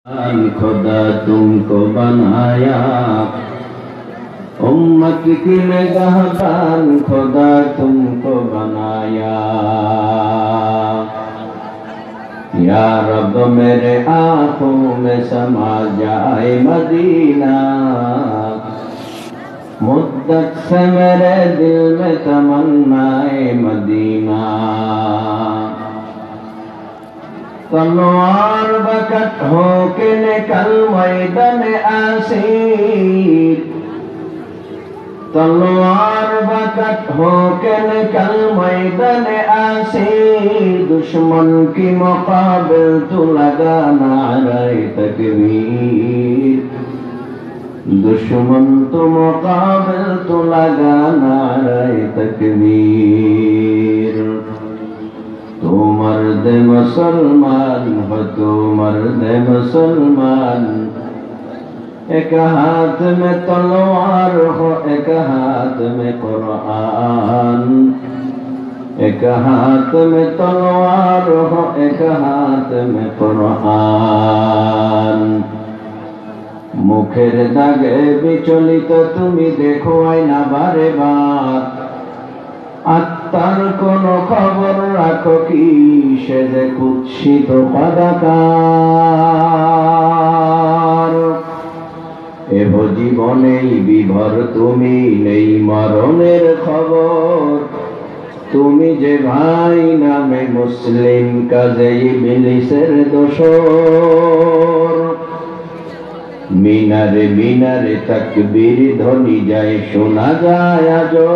खुदा तुमको बनाया उम्मत की निगहबान खुदा तुमको बनाया। या रब मेरे आँखों में समा जाए मदीना, मुद्दत से मेरे दिल में तमन्नाए मदीना। तलवार बकट हो के निकल मैदान आसीर, तलवार बकट हो के निकल मैदान आसीर। दुश्मन की मुकाबिल तू लगा नारे तकबीर, दुश्मन तो मुकाबिल तू लगा नारे तकबीर। तू मर्द मुसलमान हो, तू मर्द मुसलमान। एक हाथ में तलवार हो, एक हाथ में कुरान। एक हाथ में तलवार हो, एक हाथ में कुरान। मुखेर दागे विचलित तुमी देखो आईना बारे बार। আত্মার কোন খবর রাখো কি, সে যে কুৎসিত কদাকার। এহ জীবনেই বিভর তুমি, নেই মরণের খবর। তুমি যে ভাই নামে মুসলিম, কাজে ইবলিসের দোসর। মিনারে মিনারে তাকবীর ধ্বনি যায়, শোনা যায় আজো।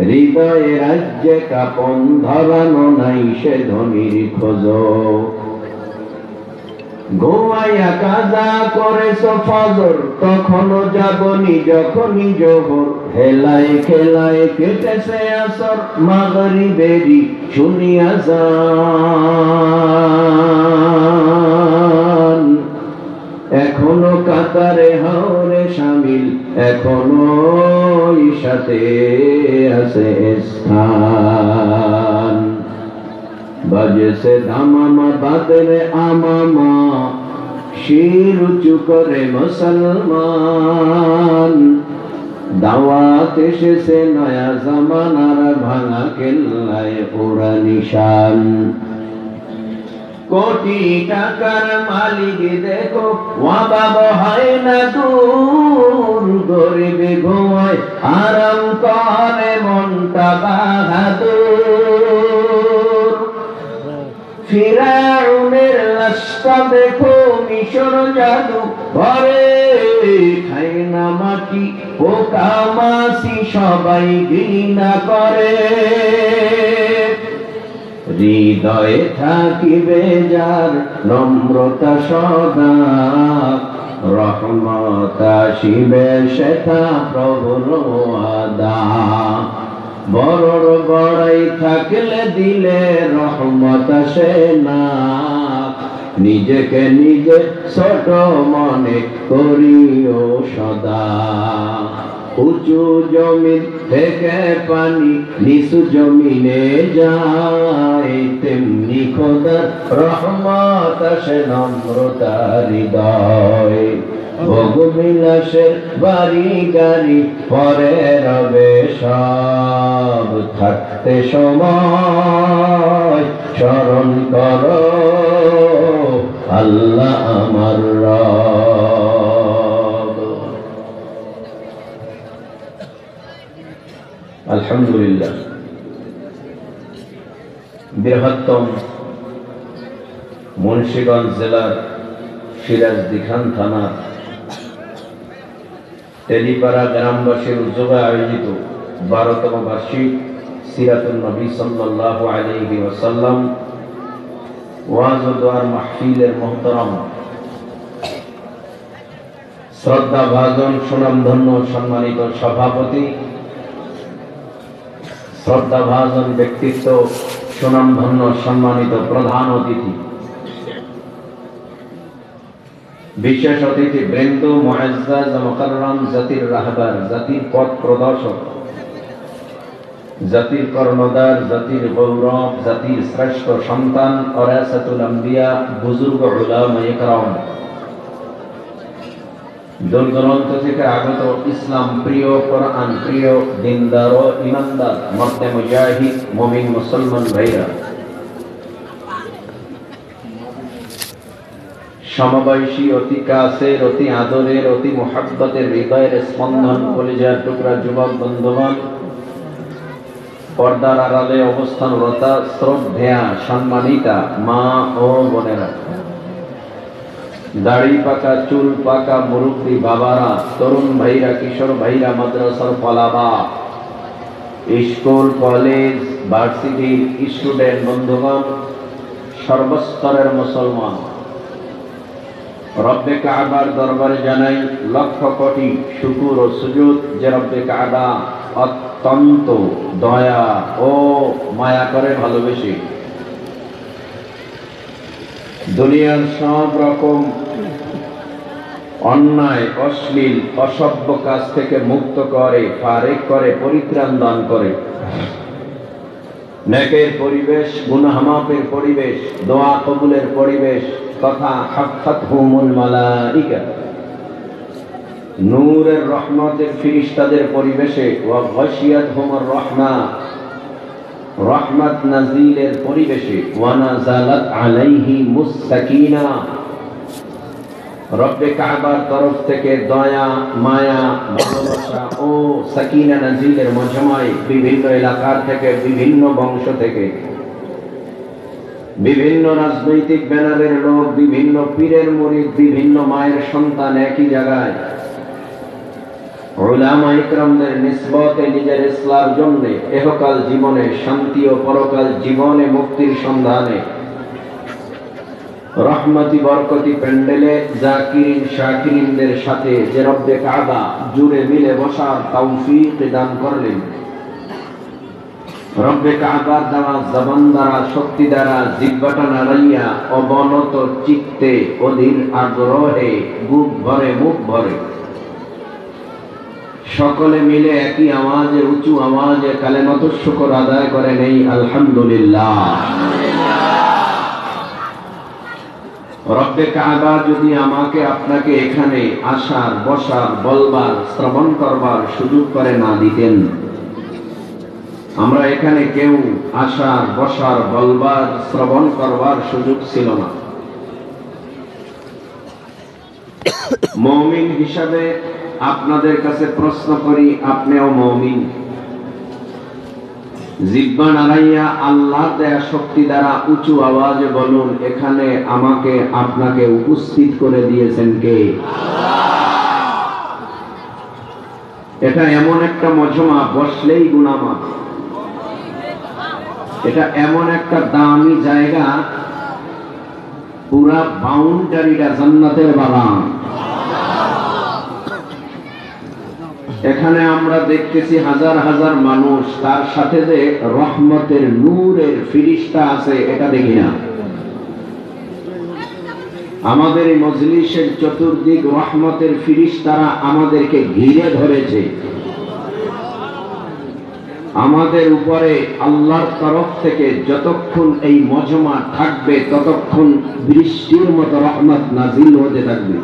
হৃদয়ে রাজ্যে কাপন ধরানো নাই, সে ধ্বনির খোঁজ। ঘুমাইয়া কাজা করেছ ফজর, তখনও জাগনি যখনই জোহর। হেলায় খেলায় কেটেছে আসর, মাগরিবেরি শুনিয়া যান। এখনো কাতারে হাওরে শামিল, এখনো সাথে আছে স্থান। বাজেছে দামামা বাদরে আমামা, শির উঁচু করে মুসলমান। দাওয়াত এসেছে নয়া জামানার, ভাঙা কেল্লায় ওরা নিশান। কোটি টাকার মালিক দেখো ওয়াবাব হয় না দূর। গরিবে ঘুমায় আরাম করে মনটা বাহাদুর। ফিরাউনের লাশটা দেখো মিশর জাদু ঘরে। খায় না মাটি পোকা মাছি, সবাই ঘৃণা করে। হৃদয়ে থাকিবে যার নম্রতা সদা, রহমত আসিবে সেটা প্রভুর ওয়াদা। বড়র বড়াই থাকলে দিলে রহমত আসে না, নিজেকে নিজে ছোট মনে করিও সদা। উঁচু জমিন থেকে পানি নিচু জমিনে যায়, তেমনি খোদার রহমত আসে নম্রতা হৃদয়। ভোগবিলাসের বাড়ি গাড়ি পরে রবে সব, থাকতে সময় স্মরণ করো আল্লাহ আমার রব। আলহামদুলিল্লাহ, বৃহত্তম মুন্সিগঞ্জ জেলার সিরাজদিখান থানার তেলিপাড়া গ্রামবাসীর উদ্যোগে আয়োজিত 12তম বার্ষিক সিরাতুন নবী সাল্লাল্লাহু আলাইহি ওয়াসাল্লাম ওয়াজ ও দোয়ার মাহফিলের মুহতারাম শ্রদ্ধাভাজন সুনামধন্য সম্মানিত সভাপতি, শ্রদ্ধাভাজন ব্যক্তিত্ব, সুনামধন্য সম্মানিত প্রধান অতিথি, বিশেষ অতিথি বৃন্দ, মুআজ্জাজ মুকাররম, জাতির রাহবার, জাতির পথ প্রদর্শক, জাতির কর্ণধার, জাতির গৌরব, জাতির শ্রেষ্ঠ সন্তান, ওয়ারাসাতুল আম্বিয়া, বুজুর্গ উলামায়ে কেরাম, দূর দূরান্ত থেকে আগত ইসলাম প্রিয়, কোরআন প্রিয়, দিনদার ও ইমানদার মর্দে মুজাহিদ মুমিন মুসলমান ভাইরা, সমবয়সী, অতি কাছের, অতি আদরের, অতি মুহাব্বতের, হৃদয়ের স্পন্দন, কলিজার টুকরা যুবক বন্ধুগণ, পর্দার আড়ালে অবস্থানরতা শ্রদ্ধেয়া সম্মানিতা মা ও বোনেরা, দাড়ি পাকা, চুল পাকা মুরব্বী বাবারা, তরুণ ভাইরা, কিশোর ভাইরা, মাদ্রাসার পলাবা, স্কুল কলেজ ভার্সিটির স্টুডেন্ট বন্ধুগণ, সর্বস্তরের মুসলমান, রব্বে কাবার দরবারে জানাই লক্ষ কোটি শুকর ও সুজুদ যে রব্বে কাবা অত্যন্ত দয়া ও মায়া করে ভালোবেসে দুনিয়ার সব রকম অন্যায়, অশ্লীল, অসভ্য কাজ থেকে মুক্ত করে, ফারেক করে, পরিত্রাণ দান করে, নেকের পরিবেশ, গুনাহ মাফের পরিবেশ, দোয়া কবুলের পরিবেশ তথা হাফাতহুমুল মালাইকা, নূরের রহমতের ফেরেশতাদের পরিবেশে, ওয়া গাশিয়াতহুমুর রাহমা, রহমত নাজিলের পরিবেশে, ওয়া নাযালাত আলাইহিমুস সাকিনা, রব্বে কাবার তরফ থেকে দয়া, মায়া, ভালোবাসা ও সাকিনা নাজিলের মজমায় বিভিন্ন এলাকার থেকে, বিভিন্ন বংশ থেকে, বিভিন্ন রাজনৈতিক ব্যানারের লোক, বিভিন্ন পীরের মুরিদ, বিভিন্ন মায়ের সন্তান একই জায়গায় উলামায়ে কেরামদের নিসবতে নিজের ইসলামের জন্য ইহকাল জীবনে শান্তি ও পরকাল জীবনে মুক্তির সন্ধানে রহমতি বরকতি প্যান্ডেলে জাকিরিন শাকিরিনদের সাথে যে রব্বে কাবা জুড়ে মিলে বসার তৌফিক দান করলেন, রব্বে কাবার দেওয়া জবান দ্বারা, শক্তি দ্বারা, জিহ্বাটা নাড়াইয়া অবনত চিত্তে অধীর আগ্রহে বুক ভরে মুখ ভরে সকলে মিলে একই আওয়াজে, উঁচু আওয়াজে কালেমাতুশ শুকর আদায় করে নেই আলহামদুলিল্লাহ। রব্বে কাবা যদি আমাকে আপনাকে এখানে আসার, বসার, বলবার, শ্রবণ করবার সুযোগ করে না দিতেন, আমরা এখানে কেউ আসার, বসার, বলবার, শ্রবণ করবার সুযোগ ছিল না। মুমিন হিসাবে আপনাদের কাছে প্রশ্ন করি, আপনিও মুমিন? জিহ্বা নাড়াইয়া আল্লাহর দেয়া শক্তি দ্বারা উঁচু আওয়াজে বলুন, এখানে আমাকে আপনাকে উপস্থিত করে দিয়েছেন কে? এটা এমন একটা মজমা, বসলেই গুনাহ মাফ। এটা এমন একটা দামি জায়গা, পুরা বাউন্ডারিটা জান্নাতের বাগান। এখানে আমরা দেখতেছি হাজার হাজার মানুষ, তার সাথে যে রহমতের নূরের ফিরিস্তা আছে এটা দেখি না। আমাদের এই মজলিসের চতুর্দিক রহমতের ফিরিস্তারা আমাদেরকে ঘিরে ধরেছে। আমাদের উপরে আল্লাহর তরফ থেকে যতক্ষণ এই মজমা থাকবে ততক্ষণ বৃষ্টির মতো রহমত নাজিল হতে থাকবে।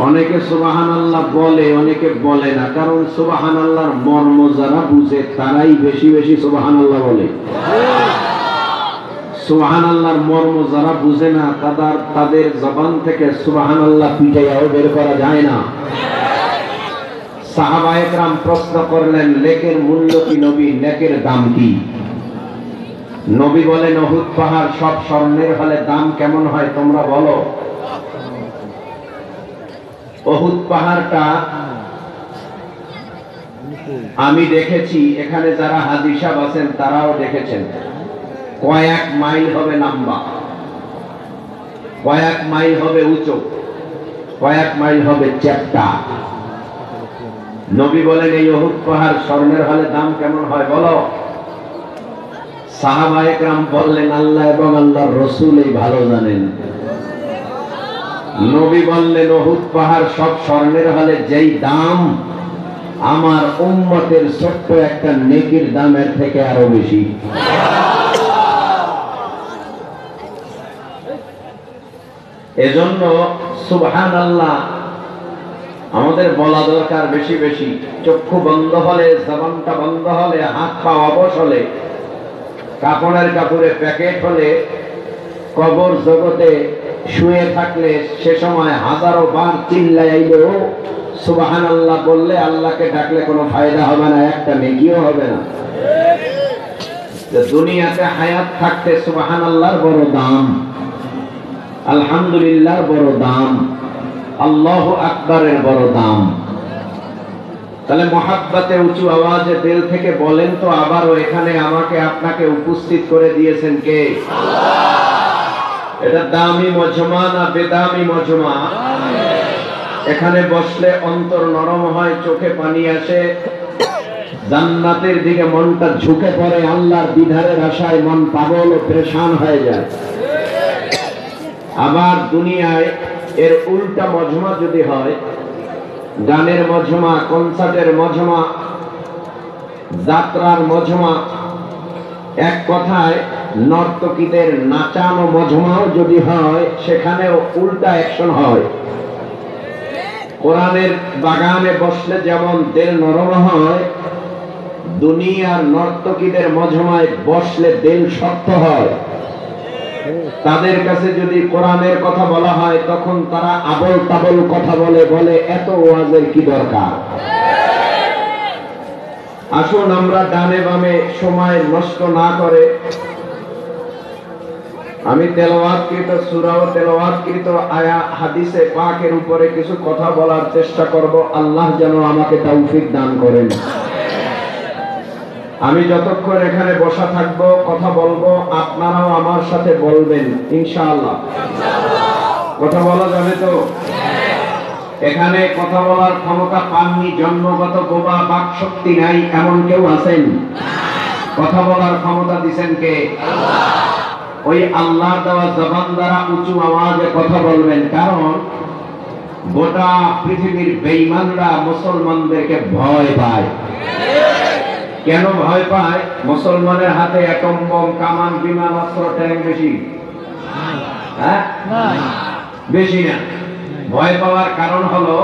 অনেকে সুবহানাল্লাহ বলে, অনেকে বলে না, কারণ সুবহানাল্লাহর মর্ম যারা বুঝে তারাই বেশি বেশি সুবহানাল্লাহ বলে। সুবহানাল্লাহর মর্ম যারা বুঝে না তাদের জবান থেকে সুবহানাল্লাহ পিটাইয়াও বের করা যায় না। সাহাবায়ে কেরাম প্রশ্ন করলেন, নেকের মূল্য কি নবী? নেকের দাম কি? নবী বলেন, উহুদ পাহাড় সব স্বর্ণের হলে দাম কেমন হয় তোমরা বলো। উহুদ পাহাড়টা আমি দেখেছি, এখানে যারা হাজী সাহেব আছেন তারাও দেখেছেন, কয়েক মাইল হবে লম্বা, কয়েক মাইল হবে উঁচু, কয়েক মাইল হবে চ্যাপ্টা। নবী বলেন, এই উহুদ পাহাড় স্বর্ণের হলে দাম কেমন হয় বলো। সাহাবায়ে কেরাম বললেন, আল্লাহ এবং আল্লাহর রাসূল এই ভালো জানেন। নবী বললেন, উহুদ পাহাড় সব স্বর্ণের হলে যেই দাম, আমার উম্মতের ছোট্ট একটা নেকির দামের থেকে আরো বেশি। এজন্য সুবহানাল্লাহ আমাদের বলা দরকার বেশি বেশি। চক্ষু বন্ধ হলে, জবানটা বন্ধ হলে, হাত পা অবশ হলে, কাপড়ের কাপড়ে প্যাকেট হলে, কবর জগতে শুয়ে থাকলে সে সময় হাজারো বার চিল্লাইলেও সুবহানাল্লাহ বললে, আল্লাহকে ডাকলে কোনো ফায়দা হবে না, একটা নেকিও হবে না। দুনিয়াতে হায়াত থাকতে সুবহানাল্লাহর বড় দাম, আলহামদুলিল্লাহর বড় দাম, আল্লাহু আকবারের বড় দাম। তাহলে মহাব্বতে উঁচু আওয়াজে দিল থেকে বলেন তো আবারও, এখানে আমাকে আপনাকে উপস্থিত করে দিয়েছেন কে? এটা দামি মজমা না বেদামি মজমা? এখানে বসলে অন্তর নরম হয়, চোখে পানি আসে, জান্নাতের দিকে মনটা ঝুঁকে পড়ে, আল্লাহর দিদারের আশায় মন পাগল ও পেরেশান হয়ে যায়। আবার দুনিয়ায় এর উল্টা মজমা যদি হয়, গানের মজমা, কনসার্টের মজমা, যাত্রার মজমা, এক কথায় নর্তকীদের নাচানো মজমাও যদি হয়, সেখানেও উল্টা অ্যাকশন হয়। কোরআনের বাগানে বসলে যেমন দিল নরম হয়, দুনিয়ার নর্তকীদের মজমায় বসলে দিল শক্ত হয়। তাদের কাছে যদি কোরআনের কথা বলা হয়, তখন তারা আবল তাবল কথা বলে, বলে এত ওয়াজের কি দরকার। আসুন আমরা ডানে বামে সময় নষ্ট না করে, আমি তেলাওয়াতকৃত সূরা ও তেলাওয়াতকৃত আয়া হাদিসে পাকের উপরে কিছু কথা বলার চেষ্টা করব। আল্লাহ যেন আমাকে তৌফিক দান করেন। আমি যতক্ষণ এখানে বসা থাকব, কথা বলবো, আপনারাও আমার সাথে বলবেন ইনশাআল্লাহ। কথা বলা যাবে তো? এখানে কথা বলার ক্ষমতা পাননি, জন্মগত বোবা, বাক শক্তি নাই, এমন কেউ আছেন? কথা বলার ক্ষমতা দিবেন কে? ওই আল্লাহর দেওয়া জবান দ্বারা উঁচু আওয়াজে কথা বলবেন। কারণ গোটা পৃথিবীর বেঈমানরা মুসলমানদেরকে ভয় পায়। কেন ভয় পায়? মুসলমানের হাতে অ্যাটম বম, কামান, বিমান, অস্ত্র, ট্যাঙ্ক বেশি? হ্যাঁ, বেশি না। ভয় পাওয়ার কারণ হলো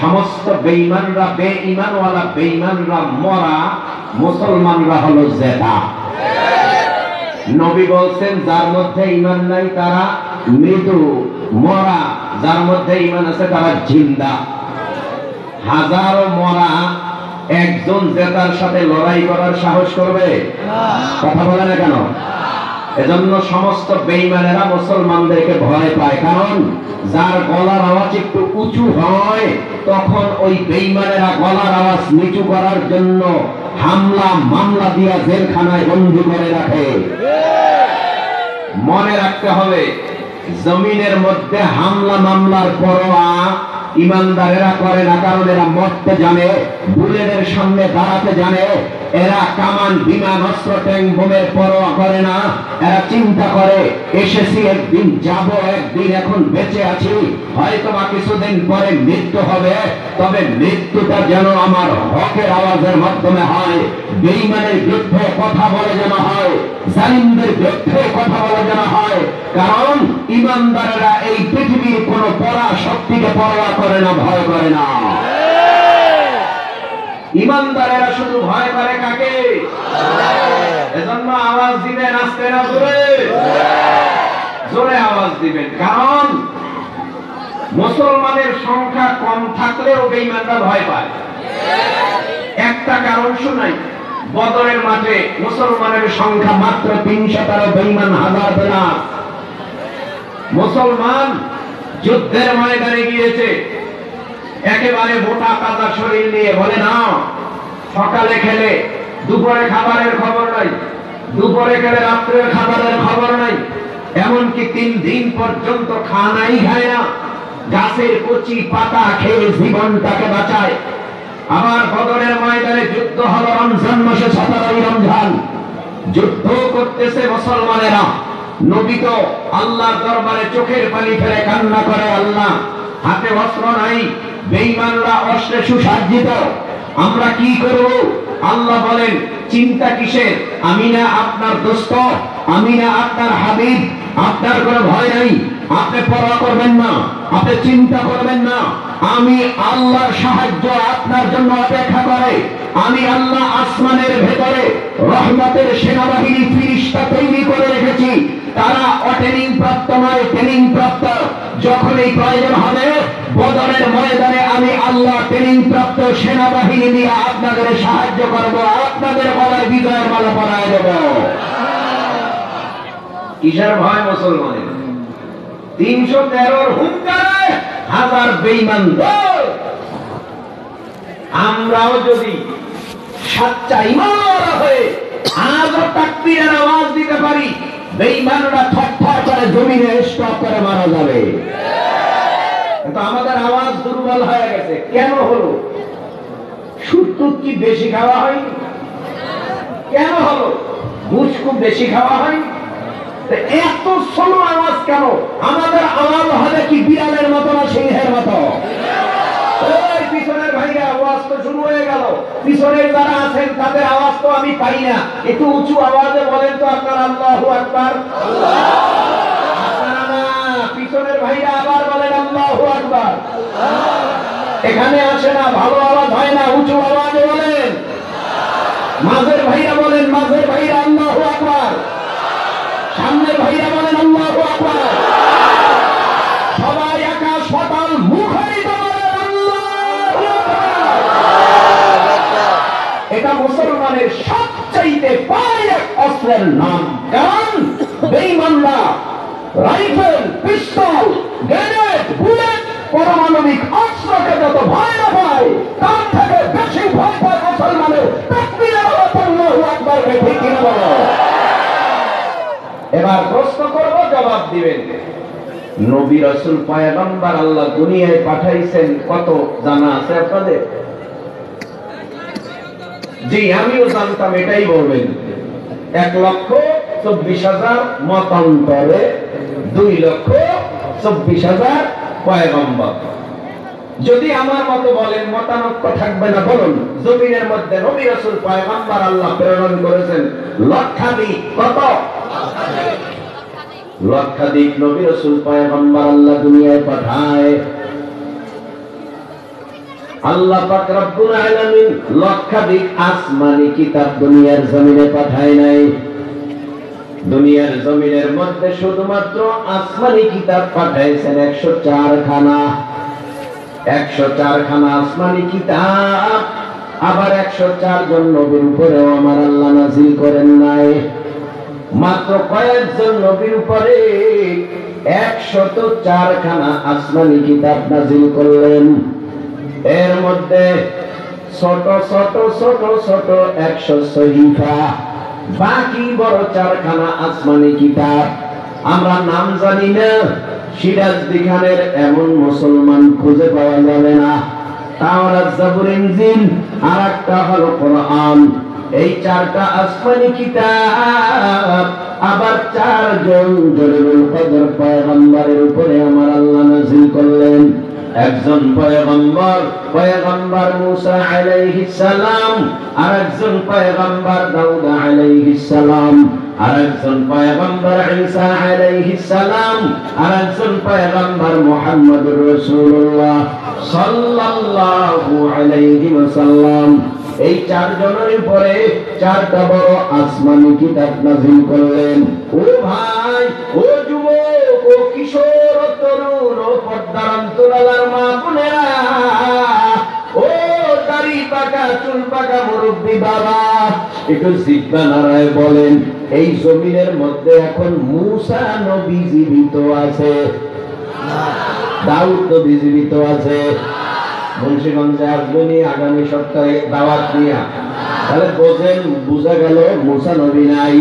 সমস্ত বেঈমানরা, বেঈমানওয়ালা বেঈমানরা মরা, মুসলমানরা হলো জেতা। নবী বলছেন, যার মধ্যে ঈমান নাই তারা মৃত্যু, মরা, যার মধ্যে ঈমান আছে তারা জিন্দা। হাজারো মরা একজন জেতার সাথে লড়াই করার সাহস করবে? কথা বলে না কেন? এজন্য সমস্ত বেঈমানেরা মুসলমানদেরকে ভয় পায়। কারণ যার গলার আওয়াজ একটু উঁচু হয়, তখন ওই বেঈমানেরা গলার আওয়াজ নিচু করার জন্য হামলা মামলা দিয়া জেলখানায় বন্দী করে রাখে। মনে রাখতে হবে, জমিনের মধ্যে হামলা মামলার পরোয়া ইমানদারেরা করে না। কারণ এরা মরতে জানে, বুলেটের সামনে দাঁড়াতে জানে। এরা কামান, বিমান, অস্ত্র, ট্যাঙ্ক, বোমের পরোয়া করে না। এরা চিন্তা করে, এসেছি একদিন, যাব একদিন, এখন বেঁচে আছি, হয়তো বা কিছুদিন পরে মৃত্যু হবে, তবে মৃত্যুটা যেন আমার হকের আওয়াজের মাধ্যমে হয়। বেঈমানের বিরুদ্ধে কথা বলে যেন হয়, জালিমদের বিরুদ্ধে কথা বলে যেন হয়। কারণ ইমানদারেরা এই পৃথিবীর কোন পরা শক্তিকে পরোয়া করে না, ভয় করে না। ইমানদারেরা শুধু ভয় করে কাকে? এজন্য আওয়াজ দিবেন আস্তে না জোরে? জোরে আওয়াজ দিবেন। কারণ মুসলমানের সংখ্যা কম থাকলেও বেঈমানরা ভয় পায়। একটা কারণ শুনাই, বদরের মাঠে মুসলমানের সংখ্যা মাত্র ৩০০, বেঈমান হাজার প্লাস। মুসলমান যুদ্ধের ময়দানে গিয়েছে একেবারে মোটা তাজা শরীর নিয়ে, বলে না সকালে খেলে দুপুরে খাবারের খবর নাই, দুপুরে খেলে রাত্রের খাবারের খবর নাই, এমনকি ৩ দিন পর্যন্ত খানাই খায় না, গাছের কচি পাতা খেয়ে জীবনটাকে বাঁচায়। আবার বদরের ময়দানে যুদ্ধ হলো রমজান মাসে, 17ই রমজান। যুদ্ধ করতেছে মুসলমানেরা। নবী তো আল্লাহর দরবারে চোখের পানি ফেলে কান্না করে, আল্লাহ হাতে অস্ত্র নাই, বেঈমানরা অস্ত্রে সুসজ্জিত, আমরা কি করব? আল্লাহ বলেন, চিন্তা কিসের? আমি না আপনার দোস্ত, আমি না আপনার হাবিব, আপনার কোনো ভয় নাই, আপনি পরোয়া করবেন না, আপনি চিন্তা করবেন না। আমি আল্লাহর সাহায্য আপনার জন্য অপেক্ষা করে। আমি আল্লাহ আসমানের ভেতরে রহমতের সেনাবাহিনী ফিরিস্তা তৈরি করে রেখেছি। তারা অট্রেনিং প্রাপ্ত নয়, ট্রেনিং প্রাপ্ত। যখনই প্রয়োজন হবে বদরের ময়দানে আমি আল্লাহ ট্রেনিং প্রাপ্ত সেনাবাহিনী দিয়ে আপনাদের সাহায্য করব, আপনাদের গলায় বিজয়ের মালা পরায় দেব। কিসের ভয় মুসলমানের? 313 হুঙ্কারে হাজার বেঈমান দল। আমরাও যদি সাচ্চা ঈমানওয়ালা হয়ে আজও তাকবীরের আওয়াজ দিতে পারি, বেঈমানরা থরথর করে জমিনে স্টপ করে মারা যাবে। কিন্তু আমাদের আওয়াজ দুর্বল হয়ে গেছে। কেন হলো? সুদ কি বেশি খাওয়া হয়? কেন হলো? ঘুষ খুব বেশি খাওয়া হয়? এত স্লো আওয়াজ কেন? আমাদের আওয়াজ হবে কি বিড়ালের মতো না সিংহের মতো? পিছনের ভাইরা আওয়াজ তো শুরু হয়ে গেল। পিছনের যারা আছেন তাদের আওয়াজ তো আমি পাই না। একটু উঁচু আওয়াজে বলেন তো আপনারা আল্লাহু আকবার। আপনারা না, পিছনের ভাইরা আবার বলেন আল্লাহু আকবার। এখানে আসে না, ভালো আওয়াজ হয় না, উঁচু আওয়াজে বলেন। মাঝের ভাইরা বলেন, মাঝের ভাইরা আল্লাহু আকবার। সামনের ভাইরা বলেন আল্লাহু আকবার। সবাই আকাশ পাতাল মুখরিত বলেন আল্লাহু আকবার। এটা মুসলমানের সবচাইতে পায়ের অস্ত্রের নাম। কারণ বেঈমানরা রাইফেল, পিস্তল, গ্রেনেড, বুলেট, পারমাণবিক অস্ত্রকে যত ভয় না পায়, তার থেকে বেশি ভয় পায় মুসলমানের তাকবীরের আওয়াজ আল্লাহু আকবার। ঠিক কিনা বলো? এবার প্রশ্ন করব, জবাব দিবেন। নবী রাসূল পয়গম্বর আল্লাহ দুনিয়ায় পাঠাইছেন কত জানা আছে আপনাদের? জি, আমিও জানতাম, এটাই বলবেন। 1,24,000 মতান্তরে 2,24,000 পয়গম্বর। যদি আমার মতো বলেন মতানৈক্য থাকবে না। বলুন, জমিনের মধ্যে নবী রাসূল পয়গম্বর আল্লাহ প্রেরণ করেছেন লক্ষাধিক। কত? লক্ষাধিক নবী রাসূল পয়গম্বর আল্লাহ দুনিয়ায় পাঠায়। আল্লাহ পাক রব্বুল আলামিন লক্ষাধিক আসমানি কিতাব দুনিয়ার জমিনে পাঠায় নাই। দুনিয়ার জমিনের মধ্যে শুধুমাত্র আসমানি কিতাব পাঠাইছেন 104 খানা। 104 খানা আসমানি কিতাব। আবার 104 জন নবীর উপরেও আমার আল্লাহ নাযিল করেন নাই। মাত্র কয়েকজন নবীর উপরে 104 খানা আসমানি কিতাব নাযিল করলেন। এর মধ্যে ছোট ছোট ছোট ছোট 100 সহিফা, বাকি বড় 4 খানা আসমানি কিতাব। আমরা নাম জানি না। সিরাজ বিখানের এমন মুসলমান খুঁজে পাওয়া যাবে না। তাওরাত, জাবুর, ইনজিল, আর একটা হলো কোরআন। এই 4টা আসমানি কিতাব আবার 4 জন জলিলুল কদর পয়গম্বরের উপরে আমার আল্লাহ নাযিল করলেন। একজন পয়গম্বর, পয়গম্বর মুসা আলাইহিস সালাম, আর একজন পয়গম্বর দাউদ আলাইহিস সালাম, আর একজন পয়গম্বর ঈসা আলাইহিস সালাম, আর একজন পয়গম্বর মুহাম্মদুর রাসূলুল্লাহ সাল্লাল্লাহু আলাইহি ওয়াসাল্লাম। এই 4 জনের উপরে 4টা বড় আসমানি কিতাব নাযিল করলেন। ও ভাই, ও যুবক, ও কিশোর, ও তরুণ, ও পর্দার অন্তরালার মা বোনেরা, ও দাড়ি পাকা চুল পাকা মুরব্বী বাবা, একটু জিহ্বা নাড়ায় বলেন, এই জমিনের মধ্যে এখন মুসা নবী জীবিত আছে? দাউদ নবী জীবিত আছে? মুন্সিগঞ্জে আসবেনি আগামী সপ্তাহে দাওয়াত নিয়া? তাহলে বোঝেন, বোঝা গেল মুসা নবী নাই,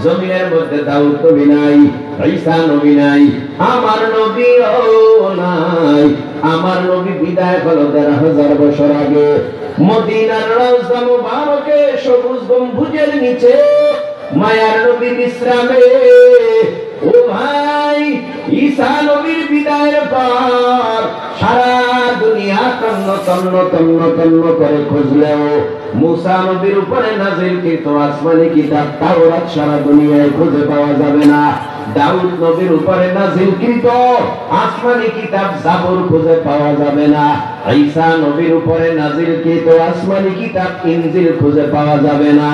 জমিনের মধ্যে দাউদ নবী নাই, ঈসা নবী নাই, আমার নবীও নাই। আমার নবী বিদায় হলো ১৩,০০০ বছর আগে মদিনার রওজা মুবারকে সবুজ গম্বুজের নিচে মায়ার নবী বিশ্রামে। ও ভাই, ঈসা নবীর বিদায়ের পর সারা দুনিয়া তন্নত তন্ন তন্ন তন্ন করে খুঁজলেও মুসা নবীর উপরে নাযিলকৃত আসমানি কিতাব তাওরাত সারা দুনিয়ায় খুঁজে পাওয়া যাবে না। দাউদ নবীর উপরে নাযিলকৃত আসমানি কিতাব জাবুর খুঁজে পাওয়া যাবে না। ঈসা নবীর উপরে নাযিলকৃত আসমানি কিতাব ইনজিল খুঁজে পাওয়া যাবে না।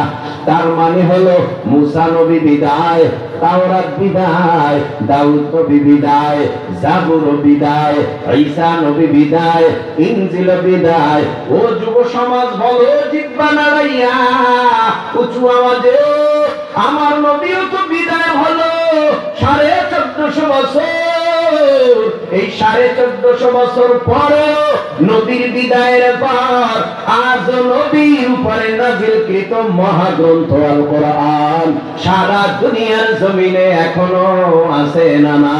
তার মানে হলো মুসা নবী বিদায়, তাওরাত বিদায়, দাউদ নবী বিদায়, জাবুর বিদায়, ঈসা নবী বিদায়, ইনজিল বিদায়। ও যুব সমাজ বলো জিহ্বা নাড়াইয়া উঁচু আওয়াজে, আমার নবীও তো বিদায় হলো 1450 বছর। এই 1450 বছর পরে নবীর বিদায়ের পর আজ নবীর উপরে নাযিলকৃত মহাগ্রন্থ আল কোরআন সারা দুনিয়ার জমিনে এখনো আছে না না?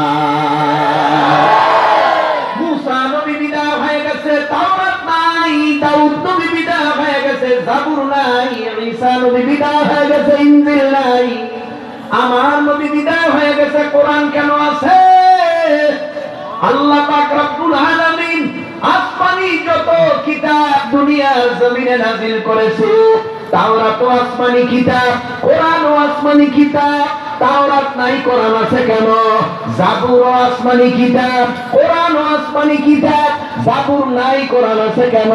মুসা নবী বিদায় হয়ে গেছে, তাওরাত নাই। দাউদ নবী বিদায় হয়ে গেছে, জাবুর নাই। ঈসা নবী বিদায় হয়ে গেছে, ইনজিল নাই। আমার নবী বিদায় হয়ে গেছে, কোরআন কেন আছে? আল্লাহ পাক রব্বুল আলামিন আসমানি যত কিতাব দুনিয়ার জমিনে নাযিল করেছে, তাওরাত আসমানি কিতাব, কোরআন আসমানি কিতাব। তাওরাত নাই, কোরআন আছে কেন? জাবুর আসমানি কিতাব, কোরআন আসমানি কিতাব। জাবুর নাই, কোরআন আছে কেন?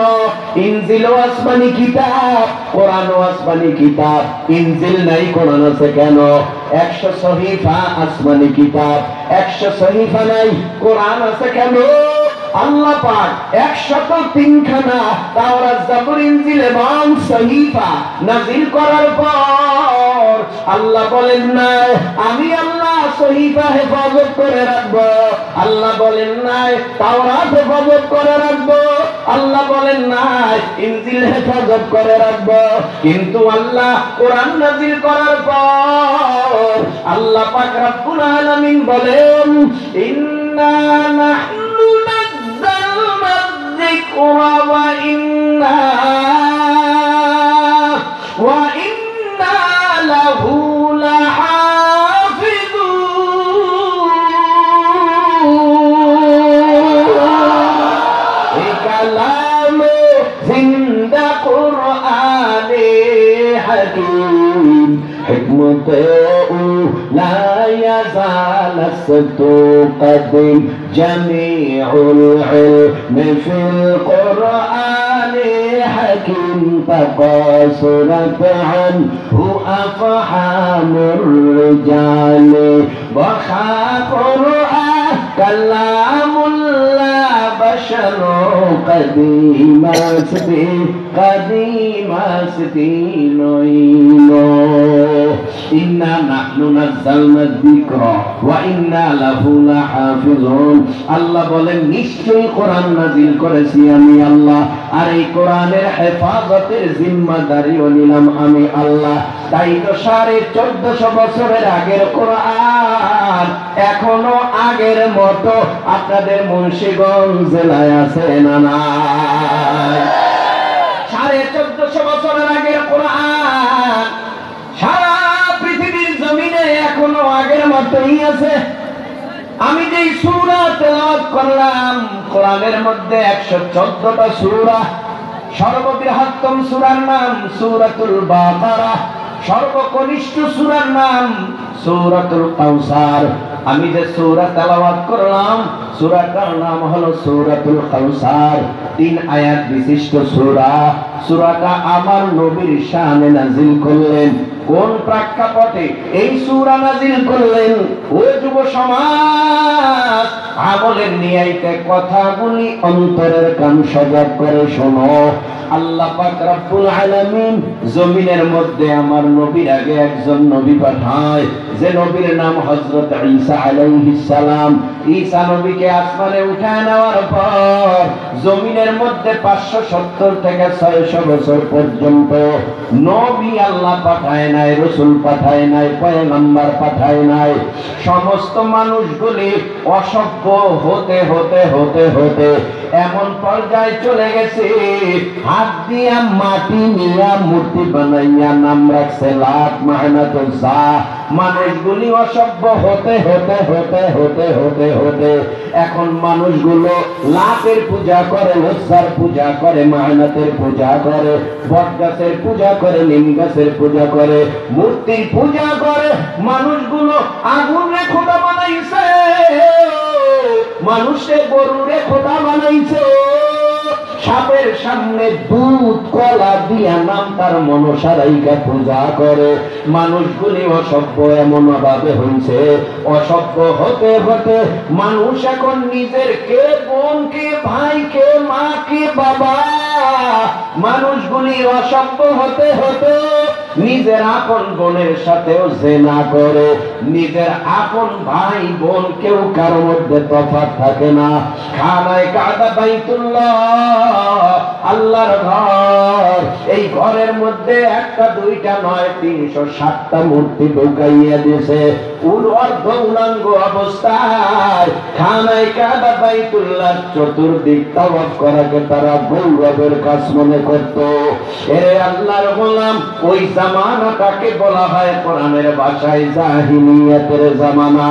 ইনজিল আসমানি কিতাব, কোরআন আসমানি কিতাব। ইনজিল নাই, কোরআন আছে কেন? 100 সহিফা আসমানি কিতাব, 100 সহিফা নাই, কোরআন আছে কেন? আল্লাহ পাক 103 খানা তাওরাত, জাবুর, ইনজিল এবং সহিফা নাযিল করার পর আল্লাহ বলেন নাই আমি আল্লাহ সহিফা হেফাজত করে রাখবো। আল্লাহ বলেন নাই তাওরাত হেফাজত করে রাখবো। আল্লাহ বলেন নাই ইনজিল হেফাজত করে রাখবো। কিন্তু আল্লাহ কোরআন নাযিল করার পর আল্লাহ পাক রব্বুল আলামিন বলেন, ইন্না নাহনু নাযালনা যিকরা ওয়া ইন্না লাহু লাহাফিযুন। এই কালাম জিন্দা কুরআনে হাকীম, হিকমত لا يزال ستقدم جميع العلم في القرآن حكيم، تقاصرت عنه أفهام الرجال وخا قرآن كلام الله بشر قديمات نوينو إنا نحن نزلنا الذكر وإنا له لحافظون। আল্লাহ বলেন নিশ্চয়ই কোরআন নাযিল করেছি আমি আল্লাহ, আর এই কোরআনের হেফাজতের জিম্মাদারিও নিলাম আমি আল্লাহ। তাই তো 1450 বছরের আগের কোরআন এখনো আগের মতো আপনাদের মুন্সিগঞ্জ জেলায় আছে না নাই? 1450 বছরের আগের কোরআন সারা পৃথিবীর জমিনে এখনো আগের মতোই আছে। আমি যেই সূরা তেলাওয়াত করলাম, কোরআনের মধ্যে 114টা সূরা। সর্ববৃহত্তম সূরার নাম সূরাতুল বাকারা, সর্বকনিষ্ঠ সূরার নাম সূরাতুল কাউসার। আমি যে সূরা তেলাওয়াত করলাম সূরাটার নাম হলো সূরাতুল কাউসার। 3 আয়াত বিশিষ্ট সূরা। সূরাটা আমার নবীর শানে নাযিল করলেন। কোন প্রেক্ষাপটে এই সূরা নাযিল করলেন? ও যুব সমাজ, আমলের নিয়াইতে কথাগুলি অন্তরের কান সজাগ করে শোনো। আল্লাহ পাক রব্বুল আলামিন জমিনের মধ্যে আমার নবীর আগে একজন নবী পাঠায়, যে নবীর নাম হযরত ঈসা আলাইহিস সালাম। ঈসা নবীকে আসমানে উঠায় নেওয়ার পর জমিনের মধ্যে 570 থেকে 600 বছর পর্যন্ত নবী আল্লাহ পাঠায় নাই, রাসূল পাঠায় নাই, পয়গম্বর পাঠায় নাই। সমস্ত মানুষগুলি অসভ্য হতে হতে হতে হতে এমন পর্যায়ে চলে গেছে, হাত দিয়া মাটি নিয়া মূর্তি বানাইয়া নাম রাখছে লাত, মাহনাত, উজ্জা, মানুষগুলি অসভ্য হতে হতে হতে হতে হতে হতে এখন মানুষগুলো লাতের পূজা করে, লজ্জার পূজা করে, মেহনতের পূজা করে, বট গাছের পূজা করে, নিম গাছের পূজা করে, মূর্তির পূজা করে। মানুষগুলো আগুনে খোদা বানাইছে, মানুষে গরুরে খোদা বানাইছে, সাপের সামনে দুধ কলা দিয়া নাম তার মনসা রাইখা পূজা করে। মানুষগুলি অসভ্য এমন ভাবে হইছে, অসভ্য হতে হতে মানুষ এখন নিজের কে বোন, কে ভাই, কে মা, কে বাবা, মানুষগুলি অসভ্য হতে হতে নিজের আপন বোনের সাথেও জেনা করে। নিজের আপন ভাই বোন কেউ কারো মধ্যে তফাৎ থাকে না। খানায়ে কাবা বাইতুল্লাহ আল্লাহর ঘর, এই ঘরের মধ্যে একটা দুইটা নয় 360টা মূর্তি ঢুকাইয়া দিয়েছে। অর্ধ উলঙ্গ অবস্থায় খানায়ে কাবা বাইতুল্লাহ চতুর্দিক তাওয়াফ করাকে তারা গৌরবের কাজ মনে করত। এ আল্লাহর গোলাম, ওই জামানাটাকে বলা হয় কোরআনের ভাষায় জাহিলিয়াতের জামানা।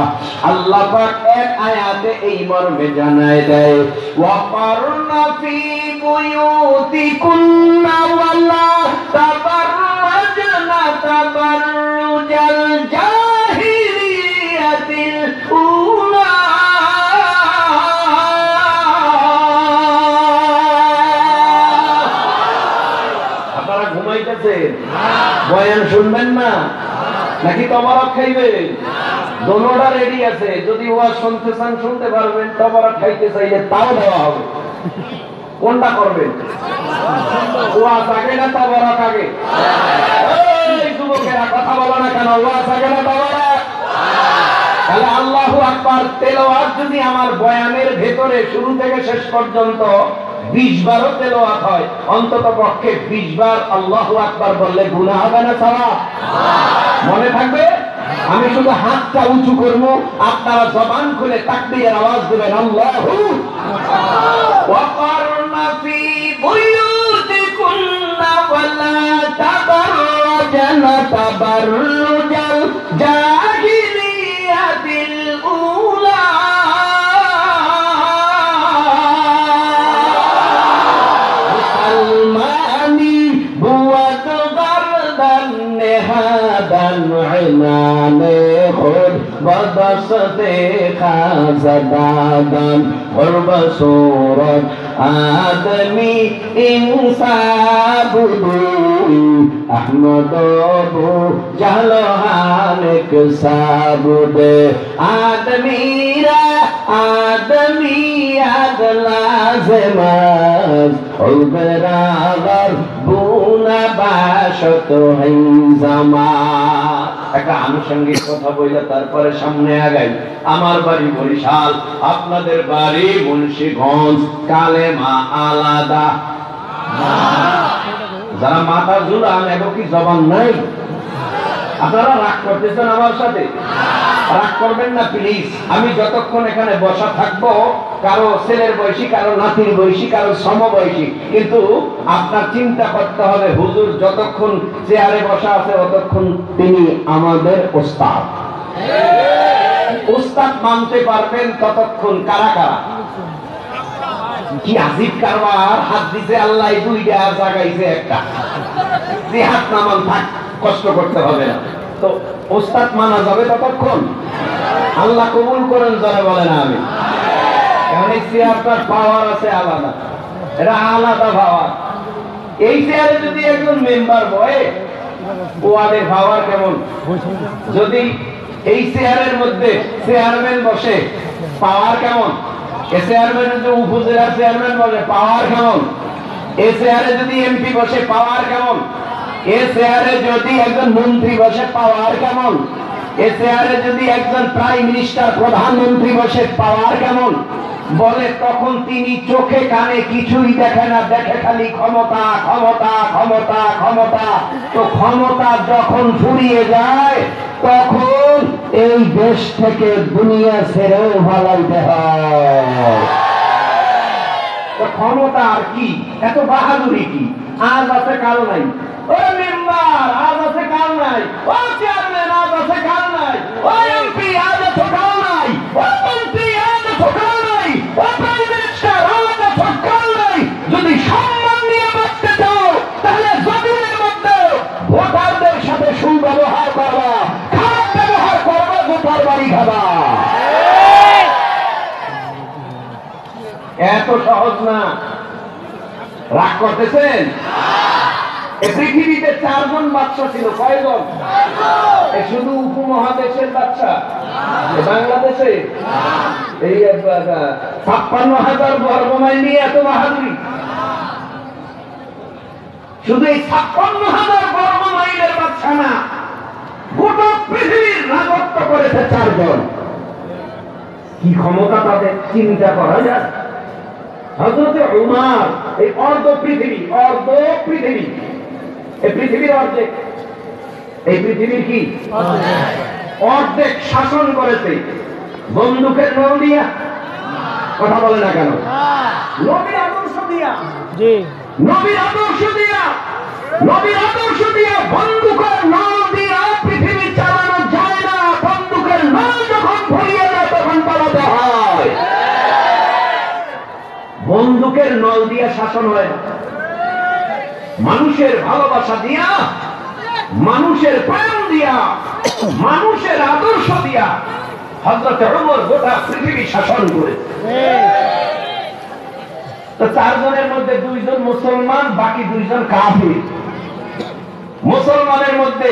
আল্লাহ পাক এক আয়াতে এই মর্মে জানায় দেয়, ওয়াকারনা ফি বুয়ুতিকুন্না ওয়ালা তাবাররাজনা তাবাররুজাল জাহিলিয়াতিল উলা। আপনারা ঘুমাইতেছেন, বয়ান শুনবেন না নাকি তবারক খাইবেন? দোনোটা রেডি আছে, যদি ওয়াজ শুনতে চান শুনতে পারবেন, তবারক খাইতে চাইলে তাও দেওয়া হবে। কোনটা করবেন? ওয়াজ আগে না তবারক আগে? এই যুবকেরা কথা বলো না কেন? ওয়াজ আগে না তবারক? তাহলে আল্লাহু আকবার তেলাওয়াত যদি আমার বয়ানের ভেতরে শুরু থেকে শেষ পর্যন্ত 20 বারও তেলাওয়াত হয়, অন্তত পক্ষে 20 বার আল্লাহু আকবার বললে গুনাহ হবে না সওয়াব? মনে থাকবে? আমি শুধু হাতটা উঁচু করব, আপনারা জবান খুলে তাকবীরের আওয়াজ দিবেন, আল্লাহু ওয়াকারনা ফি বুয়ুতিকুন্না ওয়ালা তাবাররাজনা তাবাররুজাল জাহিলিয়াতিল উলা। মুসলমানি বুয়াত গারদান নেহাদান ইমানে খুদ বদসতে খাজদাদান হুরবসুরত আদমি ইনসাবুদু আহমদবু জালহানেক সাবুদে আদমিরা আদমিয়াত লাজমাজ হুবরাগর বুনা বাশত হিজামা। একটা আনুষঙ্গিক কথা বইলে তারপরে সামনে আগাই। আমার বাড়ি বরিশাল, আপনাদের বাড়ি মুন্সিগঞ্জ, কালেমা আলাদা। যারা মাথা ঝুলান এগো কি জবান নাই? আপনারা রাগ করতেছেন আমার সাথে? রাগ করবেন না প্লিজ। আমি যতক্ষণ এখানে বসা থাকবো, কারো ছেলের বয়সী, কারো নাতির বয়সী, কারো সমবয়সী, কিন্তু আপনার চিন্তা করতে হবে হুজুর যতক্ষণ চেয়ারে বসা আছে ততক্ষণ তিনি আমাদের ওস্তাদ। ওস্তাদ মানতে পারবেন ততক্ষণ কারা কারা? কি আজিব কারবার! হাত দিছে আল্লাহ দুইটা, আর জাগাইছে একটা। যে হাত নামান থাক, কষ্ট করতে হবে না। তো ওস্তাদ মানা যাবে ততক্ষণ। আল্লাহ কবুল করেন, যারা বলেন আমি। কারণ এই চেয়ারটার পাওয়ার আছে আলাদা, এটা আলাদা পাওয়ার। এই চেয়ারে যদি একজন মেম্বার বয়ে, ওয়ার্ডের পাওয়ার কেমন? যদি এই চেয়ারের মধ্যে চেয়ারম্যান বসে, পাওয়ার কেমন? এ চেয়ারম্যান যদি উপজেলার চেয়ারম্যান বসে, পাওয়ার কেমন? এ চেয়ারে যদি এমপি বসে, পাওয়ার কেমন? এ চেয়ারে যদি একজন মন্ত্রী বসে, পাওয়ার কেমন? এ চেয়ারে যদি একজন প্রাইম মিনিস্টার, প্রধানমন্ত্রী বসে, পাওয়ার কেমন? বলে তখন তিনি চোখে কানে কিছুই দেখে না, দেখে খালি ক্ষমতা ক্ষমতা ক্ষমতা ক্ষমতা। তো ক্ষমতা যখন ফুরিয়ে যায় তখন এই দেশ থেকে দুনিয়া ছেড়েও ভালাইতে হয়। তো ক্ষমতা আর কি? এত বাহাদুরি কি? আজ আছে কাল নাই। ও মেম্বার আজ আছে কাল নাই, ও চেয়ারম্যান আজ আছে কাল নাই, ও এমপি আজ আছে কাল নাই, ও মন্ত্রী আজ আছে কাল নাই, ও প্রাইম মিনিস্টার আজ আছে কাল নাই। যদি সম্মান নিয়ে বাঁচতে চাও তাহলে জমিনের মধ্যে ভোটারদের সাথে সুব্যবহার করবা, খারাপ ব্যবহার করবা, ভোটার বাড়ি খাবা। এত সহজ না। রাগ করতেছেন? পৃথিবীতে 4 জন বাদশা ছিল। কয়জন? শুধু উপমহাদেশের বাদশা? বাংলাদেশে এই 56,000 বর্গমাইল নিয়ে এত বাহাদুরি? শুধু এই 56,000 বর্গমাইলের বাদশা না, গোটা পৃথিবীর রাজত্ব করেছে 4 জন। কি ক্ষমতা তাদের, চিন্তা করা যায়। হযরত উমর এই অর্ধ পৃথিবী, এই পৃথিবীর অর্ধেক, এই পৃথিবীর কি অর্ধেক শাসন করেছে বন্দুকের নল দিয়া। কথা বলে না কেন? নবীর আদর্শ দিয়া, নবীর আদর্শ দিয়া, নবীর আদর্শ দিয়া বন্দুকের নল দিয়া পৃথিবী চালানো যায় না। বন্দুকের নল যখন ভরিয়ে যায় তখন পালাতে হয়। বন্দুকের নল দিয়া শাসন হয় না। মানুষের ভালোবাসা দিয়া, মানুষের প্রেম দিয়া, মানুষের আদর্শ দিয়া হযরত ওমর গোটা পৃথিবী শাসন করে। তো 4 জনের মধ্যে 2 জন মুসলমান, বাকি 2 জন কাফির। মুসলমানের মধ্যে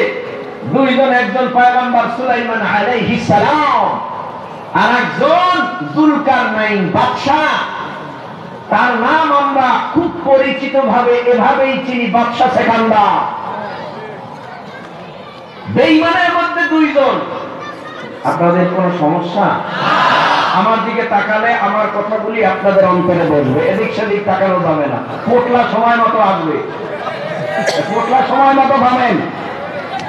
2 জন, একজন পয়গম্বর সুলাইমান আলাইহিস সালাম, আর একজন যুলকারনাইন বাদশা। তার নাম আমরা খুব পরিচিত ভাবে এভাবেই চিনি, বাদশা সেকান্দার। বেঈমানের মধ্যে 2 জন। আপনাদের কোন সমস্যা? আমার দিকে তাকালে আমার কথাগুলি আপনাদের অন্তরে বসবে, এদিক সেদিক তাকানো যাবে না। পোটলা সময় মতো আসবে, পোটলা সময় মতো ভাবেন।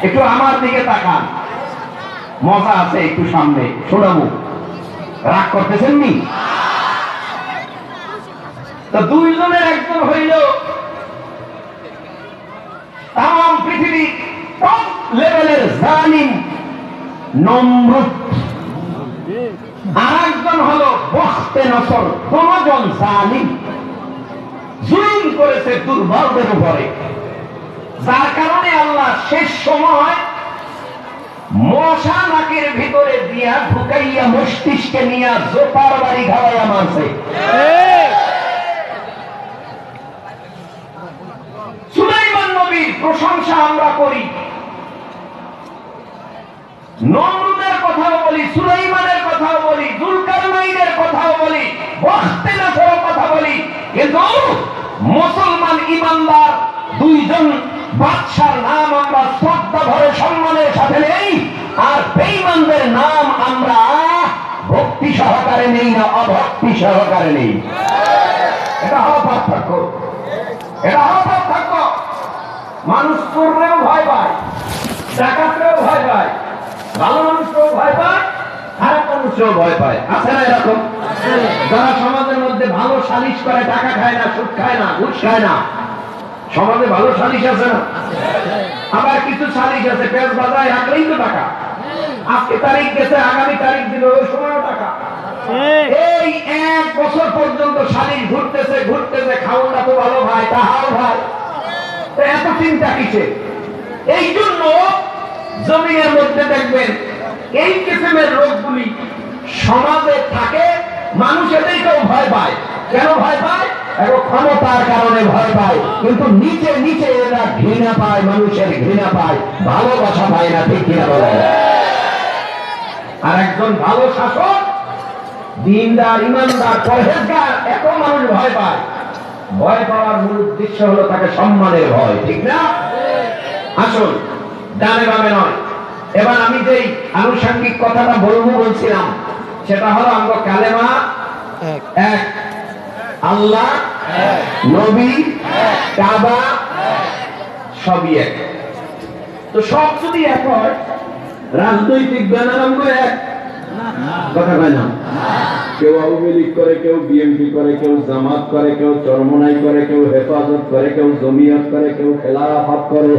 একটু আমার দিকে তাকান, মজা আছে একটু সামনে শোনাবো। রাগ করতেছেন নি? তো 2 জনের একজন হইল তাম পৃথিবী টপ লেভেলের জালিম নমরুদ, আর একজন হলো বখতে নসর। দুজন জালিম, জুলুম করেছে দুর্বলদের উপরে, যার কারণে আল্লাহ শেষ সময় মশা নাকের ভিতরে দিয়া ঢুকাইয়া মস্তিষ্কে নিয়ে জোপার বাড়ি খাওয়াইয়া মারছে। সুলাইমান নবীর প্রশংসা আমরা করি, নমরুদের কথাও বলি, সুলাইমানের কথাও বলি, যুলকারনাইনের কথাও বলি, বখতে নসরের কথা বলি, কিন্তু মুসলমান ইমানদার 2 জন বাদশার নাম আমরা শ্রদ্ধা ভরে সম্মানের সাথে নেই, আর বেঈমানদের নাম আমরা ভক্তি সহকারে নেই না অভক্তি সহকারে নেই। এটা হলো পার্থক্য, এটা হলো পার্থক্য। মানুষ চোরেও ভয় পায়, ডাকাতরেও ভয় পায়, ভালো মানুষকেও ভয় পায়, খারাপ মানুষকেও ভয় পায়। আছে না এরকম? যারা সমাজের মধ্যে ভালো সালিশ করে, টাকা খায় না, সুদ খায় না, ঘুষ খায় না, সমাজে ভালো সালিশ আছে না? আবার কিছু সালিশ আছে পেঁচ বাজায় রাখলেই তো টাকা, আজকে তারিখ গেছে আগামী তারিখ দিল, ওই সময়ও টাকা। এই 1 বছর পর্যন্ত সালিশ ঘুরতেছে ঘুরতেছে, খাওয়াটা তো ভালো ভাই, তাহাও ভাই, এত চিন্তা কিসে? এই জন্য জমিনের মধ্যে দেখবেন এই কিসিমের রোগগুলি সমাজে থাকে, মানুষ এদেরকেও ভয় পায়। কেন ভয় পায়? এবং ক্ষমতার কারণে ভয় পায়, কিন্তু নিচে নিচে এরা ঘৃণা পায়, মানুষের ঘৃণা পায়, ভালোবাসা পায় না। ঠিক কিনা বলেন? আর একজন ভালো শাসক, দিনদার, ইমানদার, পরহেজগার, এত মানুষ ভয় পায়। ভয় পাওয়ার মূল উদ্দেশ্য হলো তাকে সম্মানের ভয়। ঠিক না? আসুন, ডানে বামে নয়। এবার আমি যেই আনুষঙ্গিক কথাটা বলছিলাম সেটা হলো আমরা কালেমা এক, আল্লাহ, নবী, কাবা সবই এক। তো সব যদি এক হয়, রাজনৈতিক ব্যানারাঙ্গ এক, কথা কয় না? কেউ আওয়ামী লীগ করে, কেউ বিএনপি করে, কেউ জামাত করে, কেউ চরমনাই করে, কেউ হেফাজত করে, কেউ জমিয়ত করে, কেউ খেলাফত করে।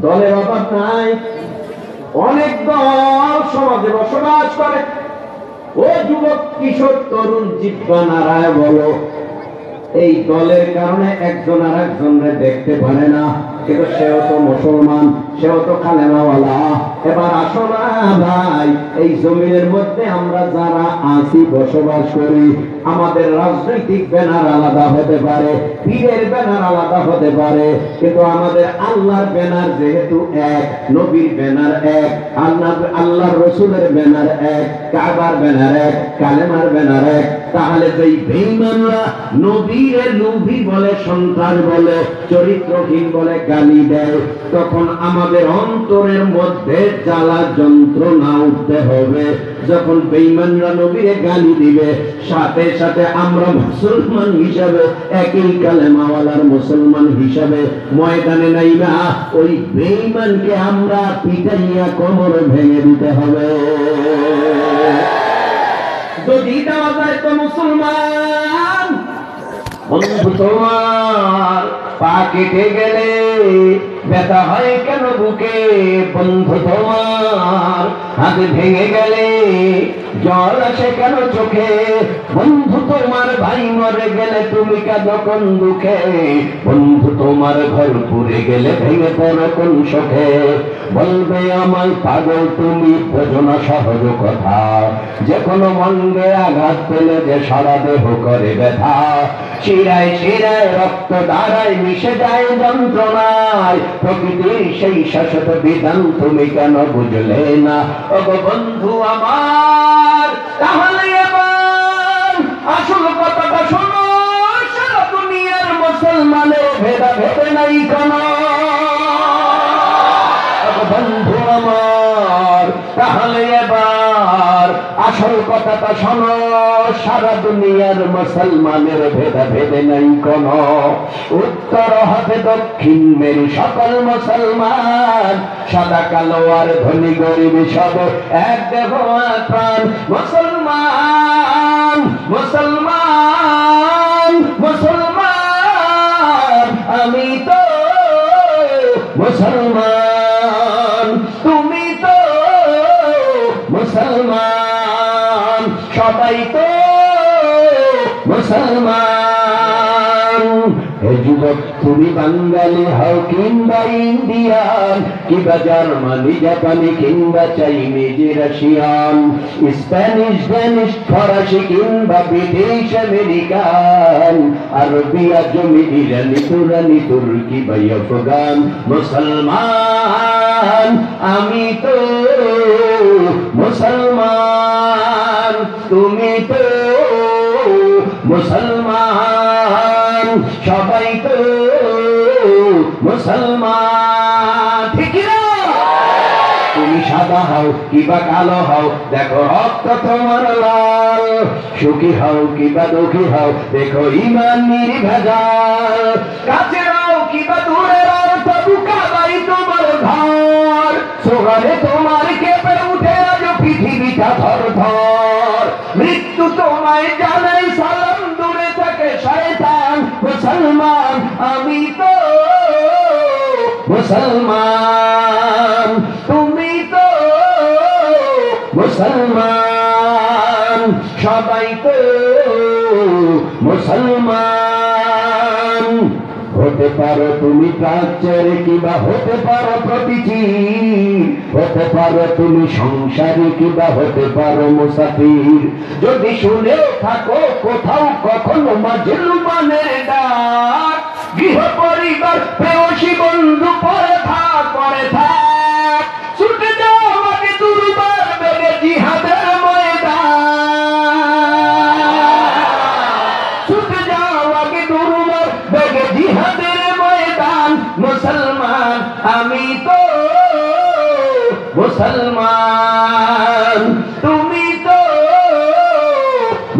দলের অভাব নাই, অনেক দল সমাজে বসবাস করে। ও যুবক, কিশোর, তরুণ, জিব্বা নাড়ায় বলো, এই দলের কারণে একজন আর একজনকে দেখতে পারে না, কিন্তু সেও তো মুসলমান, সেও তো কালেমাওয়ালা। এবার আসো না ভাই, এই জমিনের মধ্যে আমরা যারা আছি, বসবাস করি, আমাদের রাজনৈতিক ব্যানার আলাদা হতে পারে, পীরের ব্যানার আলাদা হতে পারে, কিন্তু আমাদের আল্লাহর ব্যানার যেহেতু এক, নবীর ব্যানার এক, আল্লাহর রসুলের ব্যানার এক, কাবার ব্যানার এক, কালেমার ব্যানার এক। তাহলে যেই বেঈমানরা নবীর নবী বলে, সন্ত্রাস বলে, চরিত্রহীন বলে গালি দেয়, তখন আমাদের অন্তরের মধ্যে জ্বালা যন্ত্রণা উঠতে হবে। যখন বেঈমানরা নবীরে গালি দিবে, সাথে সাথে আমরা মুসলমান হিসাবে, একই কালেমাওয়ালার মুসলমান হিসাবে ময়দানে নাইবা ওই বেঈমানকে আমরা পিটাইয়া কোমর ভেঙে দিতে হবে। যদি দেওয়া যায় তো মুসলমান। বন্ধু, তোমার পা কেটে গেলে ব্যথা হয় কেন বুকে? বন্ধু, তোমার হাত ভেঙে গেলে জল আসে কেন চোখে? বন্ধু, তোমার ভাই মরে গেলে তুমি কাঁদো কোন দুঃখে? বন্ধু, তোমার ঘর পুড়ে গেলে ভেঙে পড়ো কোন শোকে? বলবে আমায় পাগল তুমি, বোঝো না সহজ কথা, যে কোনো মন্দে আঘাত পেলে যে সারা দেহ করে ব্যথা, শিরায় শিরায় রক্ত ধারায় মিশে যায় যন্ত্রণায়, প্রকৃতির সেই শাশ্বত বিধান তুমি কেন বুঝলে না? ওগো বন্ধু আমার, তাহলে এবার আসল কথাটা শোনো, সারা দুনিয়ার মুসলমানের ভেদা ভেদে নাই কোন। বন্ধু আমার, তাহলে এবার আসল কথাটা শোনো, সারা দুনিয়ার মুসলমানের ভেদা ভেদে নাই কোন। উত্তর হবে দক্ষিণ মেরু সকল মুসলমান, সাদা কালো আর ধনী গরিব সব এক দেহ প্রাণ। মুসলমান মুসলমান মুসলমান, আমি তো মুসলমান, তুমি তো মুসলমান, সবাই তো মুসলমান। হে যুবক, তুমি বাঙালি হও কিংবা ইন্ডিয়ান, কিংবা জার্মানি, জাপানি, কিংবা চাইনিজ, রাশিয়ান, স্প্যানিশ, ড্যানিশ, ফরাসি, কিংবা ব্রিটিশ, আমেরিকান, আরবি, আজমি, ইরানি, তুরানি, তুর্কি বা আফগান, মুসলমান, আমি তো মুসলমান, তুমি তো মুসলমান, সবাই তো মুসলমান। ঠিক না? তুমি সাদা হও কিবা কালো হও, দেখো রক্ত তোমার লাল, সুখী হও কিবা দুঃখী হও, দেখো ঈমান নির্ভেজাল, কাছে হও কিবা দূরে হও, তবু কাবাই তোমার ঘর, সোহারে তোমার কেঁপে উঠে আজ পৃথিবীটা থর থর, মৃত্যু তোমায় জানাই সালাম, দূরে থাকে শয়তান। মুসলমান, আমি তো মুসলমান, তুমি তো মুসলমান, সবাই তো মুসলমান। হতে পারো তুমি প্রাচ্যের কিবা হতে পারো প্রতিচির, হতে পারো তুমি সংসারী কিবা হতে পারো মুসাফির, যদি শুনেও থাকো কোথাও কখনো মাজলুমানের ডাক, গৃহ পরিবার প্রেয়সী বন্ধু পরে থাক, পরে থাক, ছুটে যাও আমাকে দুর্বার বেগে জিহাদের ময়দান, ছুটে যাও আমাকে দুর্বার বেগে জিহাদের ময়দান। মুসলমান, আমি তো মুসলমান, তুমি তো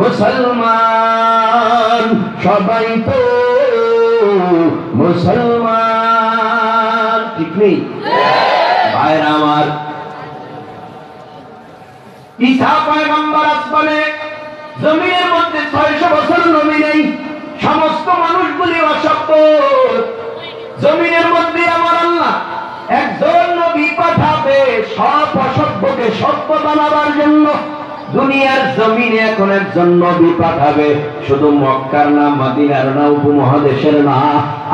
মুসলমান, সবাই তো মুসলমান। ঠিক নেই ভাইরা আমার? ঈসা পয়গম্বর আসমানে, জমিনের মধ্যে 600 বছর নবী নেই, সমস্ত মানুষগুলি অসভ্য। জমিনের মধ্যে আমার আল্লাহ একজন নবী পাঠাবে সব অসভ্যকে সভ্য বানাবার জন্য। দুনিয়ার জমিনে এখন একজন নবী পাঠাবে, শুধু মক্কার না, মদিনার না, উপমহাদেশের না,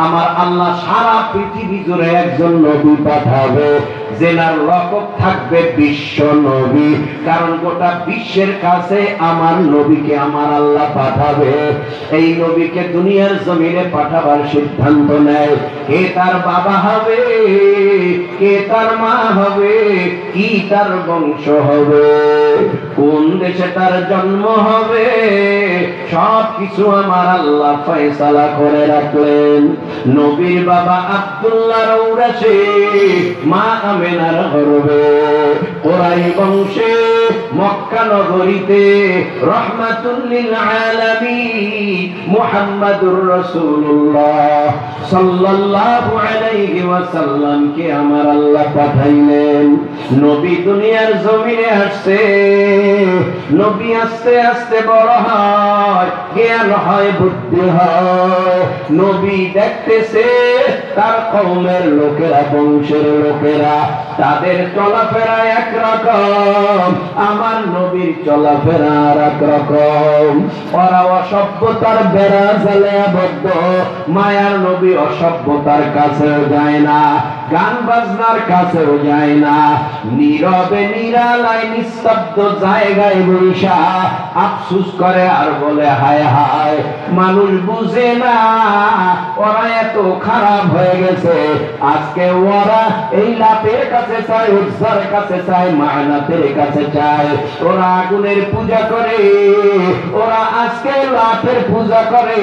আমার আল্লাহ সারা পৃথিবী জুড়ে একজন নবী পাঠাবে, যেনার লকব থাকবে বিশ্ব নবী। কারণ গোটা বিশ্বের কাছে আমার নবীকে আমার আল্লাহ পাঠাবে। এই নবীকে দুনিয়ার জমিনে পাঠাবার সিদ্ধান্ত নেয়। কে তার বাবা হবে, কে তার মা হবে, কি তার বংশ হবে, কোন দেশে তার জন্ম হবে, সব কিছু আমার আল্লাহ ফয়সালা করে রাখলেন। নবীর বাবা আব্দুল্লাহ রৌরাসে, মা আমেনার গর্ভে, কোরাই বংশে, মক্কা নগরীতে রহমাতুল লিল আলামিন মুহাম্মাদুর রাসূলুল্লাহ সাল্লাল্লাহু আলাইহি ওয়াসাল্লাম কে আমার আল্লাহ পাঠাইলেন। নবী দুনিয়ার জমিনে আসছে। নবী আস্তে আস্তে বড় হয়, জ্ঞান হয়, বুদ্ধি হয়। নবী দেখতেছে তার কওমের লোকেরা, বংশের লোকেরা, তাদের চলাফেরা একরকম, আমার নবীর চলাফেরা আর একরকম। ওরা অসভ্যতার বেড়া জালে আবদ্ধ। মায়ার নবী অসভ্যতার কাছেও যায় না, গান বাজনার কাছেও যায় না। নীরবে নিরালায় নিস্তব্ধ জায়গায় বৈশা আফসুস করে আর বলে হায় হায়, মানুষ বুঝে না ওরা এত খারাপ হয়ে গেছে। আজকে ওরা এই লাপের কাছে চায়, উজ্জার কাছে চায়, মানাতের কাছে চায়। ওরা আগুনের পূজা করে, ওরা আজকে লাপের পূজা করে।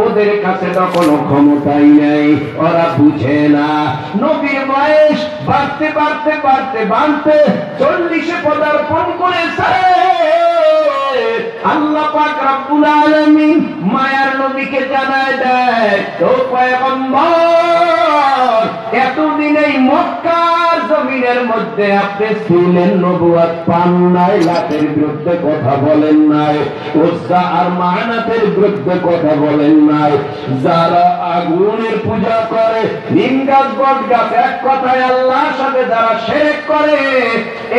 ওদের কাছে তো কোনো ক্ষমতাই নেই, ওরা বুঝে না। নবীর বয়স বাড়তে বাড়তে বাড়তে বাড়তে 40-এ পদার্পণ করেছে। আল্লাহ পাক রব্বুল আলামিন মায়ার নবীকে জানায় দেয়, ও পয়গম্বর, এতদিন এই মক্কার জমিনের মধ্যে আপনি ছিলেন, নবুয়ত পান নাই, লাতের বিরুদ্ধে কথা বলেন নাই, উজ্জা আর মানাতের বিরুদ্ধে কথা বলেন নাই। যারা আগুনের পূজা করে, নিম গাছ, বট গাছ, এক কথায় আল্লাহর সাথে যারা শিরক করে,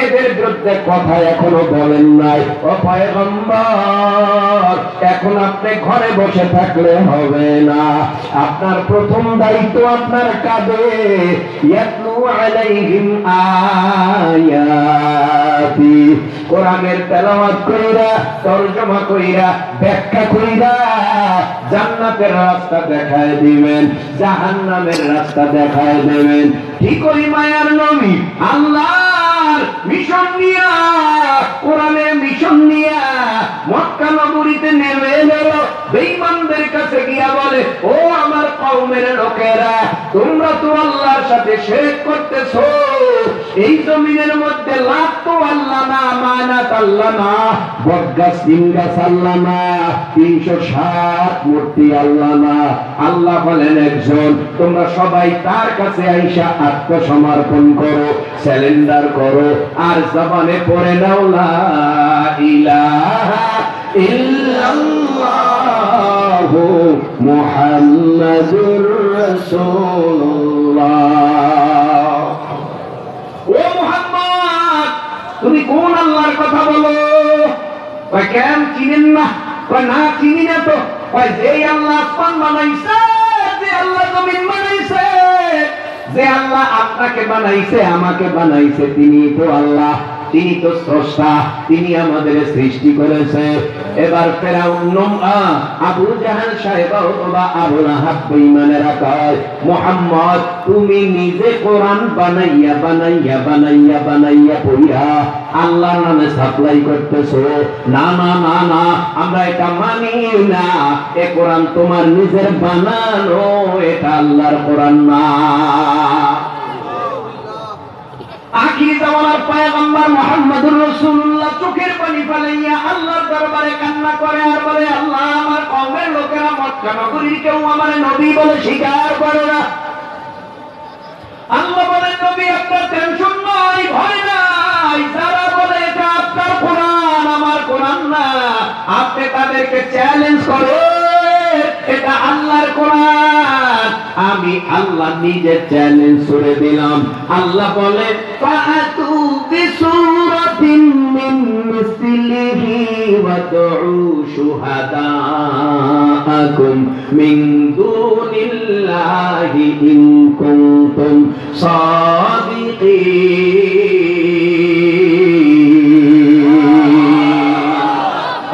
এদের বিরুদ্ধে কথা এখনো বলেন নাই। ও পয়গম্বর, এখন আপনি ঘরে বসে থাকলে হবে না। আপনার প্রথম দায়িত্ব আপনার কাঁধে। ইয়াতলু আলাইহিম আয়াতি, কোরআনের তেলাওয়াত কইরা, তরজমা কইরা, ব্যাখ্যা কইরা জান্নাতের রাস্তা দেখায় দিবেন, জাহান্নামের রাস্তা দেখায় দেবেন। ঠিক ওই মায়ার নবী আল্লাহর মিশন নিয়া, কোরআনের মিশন নিয়া মক্কা নগরীতে নেমে গেল। বেঈমানদের কাছে গিয়া বলে, ও আমার কওমের লোকেরা, তোমরা তো আল্লাহর সাথে শিরক করতেছো। এই জমিনের মধ্যে লাত তো আল্লাহ না, মানাত আল্লাহ না, বটগাছ, নিম গাছ আল্লাহ না, 360 মূর্তি আল্লাহ না। আল্লাহ বলেন একজন। তোমরা সবাই তার কাছে আইসা আত্মসমর্পণ করো, স্যালেন্ডার করো, আর জবানে পড়ে নাও লা ইলাহা ইল্লাল্লাহু মুহাম্মাদুর রাসূলুল্লাহ। ও মুহাম্মদ, তুমি কোন আল্লাহর কথা বলো? কেন চিনেন না? না চিনি না তো। যে আল্লাহ আসমান বানাইছে, যে আল্লাহ জমিন বানাইছে, যে আল্লাহ আপনাকে বানাইছে, আমাকে বানাইছে, তিনি তো আল্লাহ, তিনি তো স্রষ্টা, তিনি আমাদের সৃষ্টি করেছে। এবার ফেরাউন, আবু জাহেল সাহেব অথবা আবু লাহাব বেঈমানেরা কয়, মুহাম্মদ তুমি নিজে কোরআন বানাইয়া বানাইয়া বানাইয়া বানাইয়া পড়িয়া আল্লাহর নামে সাপ্লাই করতেছো। না না না না, আমরা এটা মানি না। এ কোরআন তোমার নিজের বানানো, এটা আল্লাহর কোরআন না। আখির জামানার পয়গম্বর মুহাম্মদুর রাসূলুল্লাহ চোখের পানি ফেলাইয়া আল্লাহর দরবারে কান্না করে আর বলে, আল্লাহ, আমার কওমের লোকেরা মক্কা নগরীর কেউ আমার নবী বলে স্বীকার করে না। আল্লাহ বলেন, নবী আপনার টেনশন নাই, ভয় নাই। যারা বলে এটা আপনার আপনি তাদেরকে চ্যালেঞ্জ করেন, এটা আল্লাহর কোরআন। আমি আল্লাহ নিজে চ্যালেঞ্জ করে দিলাম। আল্লাহ বলে ফাআতু বিসূরাতিন মিন মিসলিহি ওয়াদউ শুহাদাআকুম মিন দুনিল্লাহি ইন কুনতুম সাদিকিন।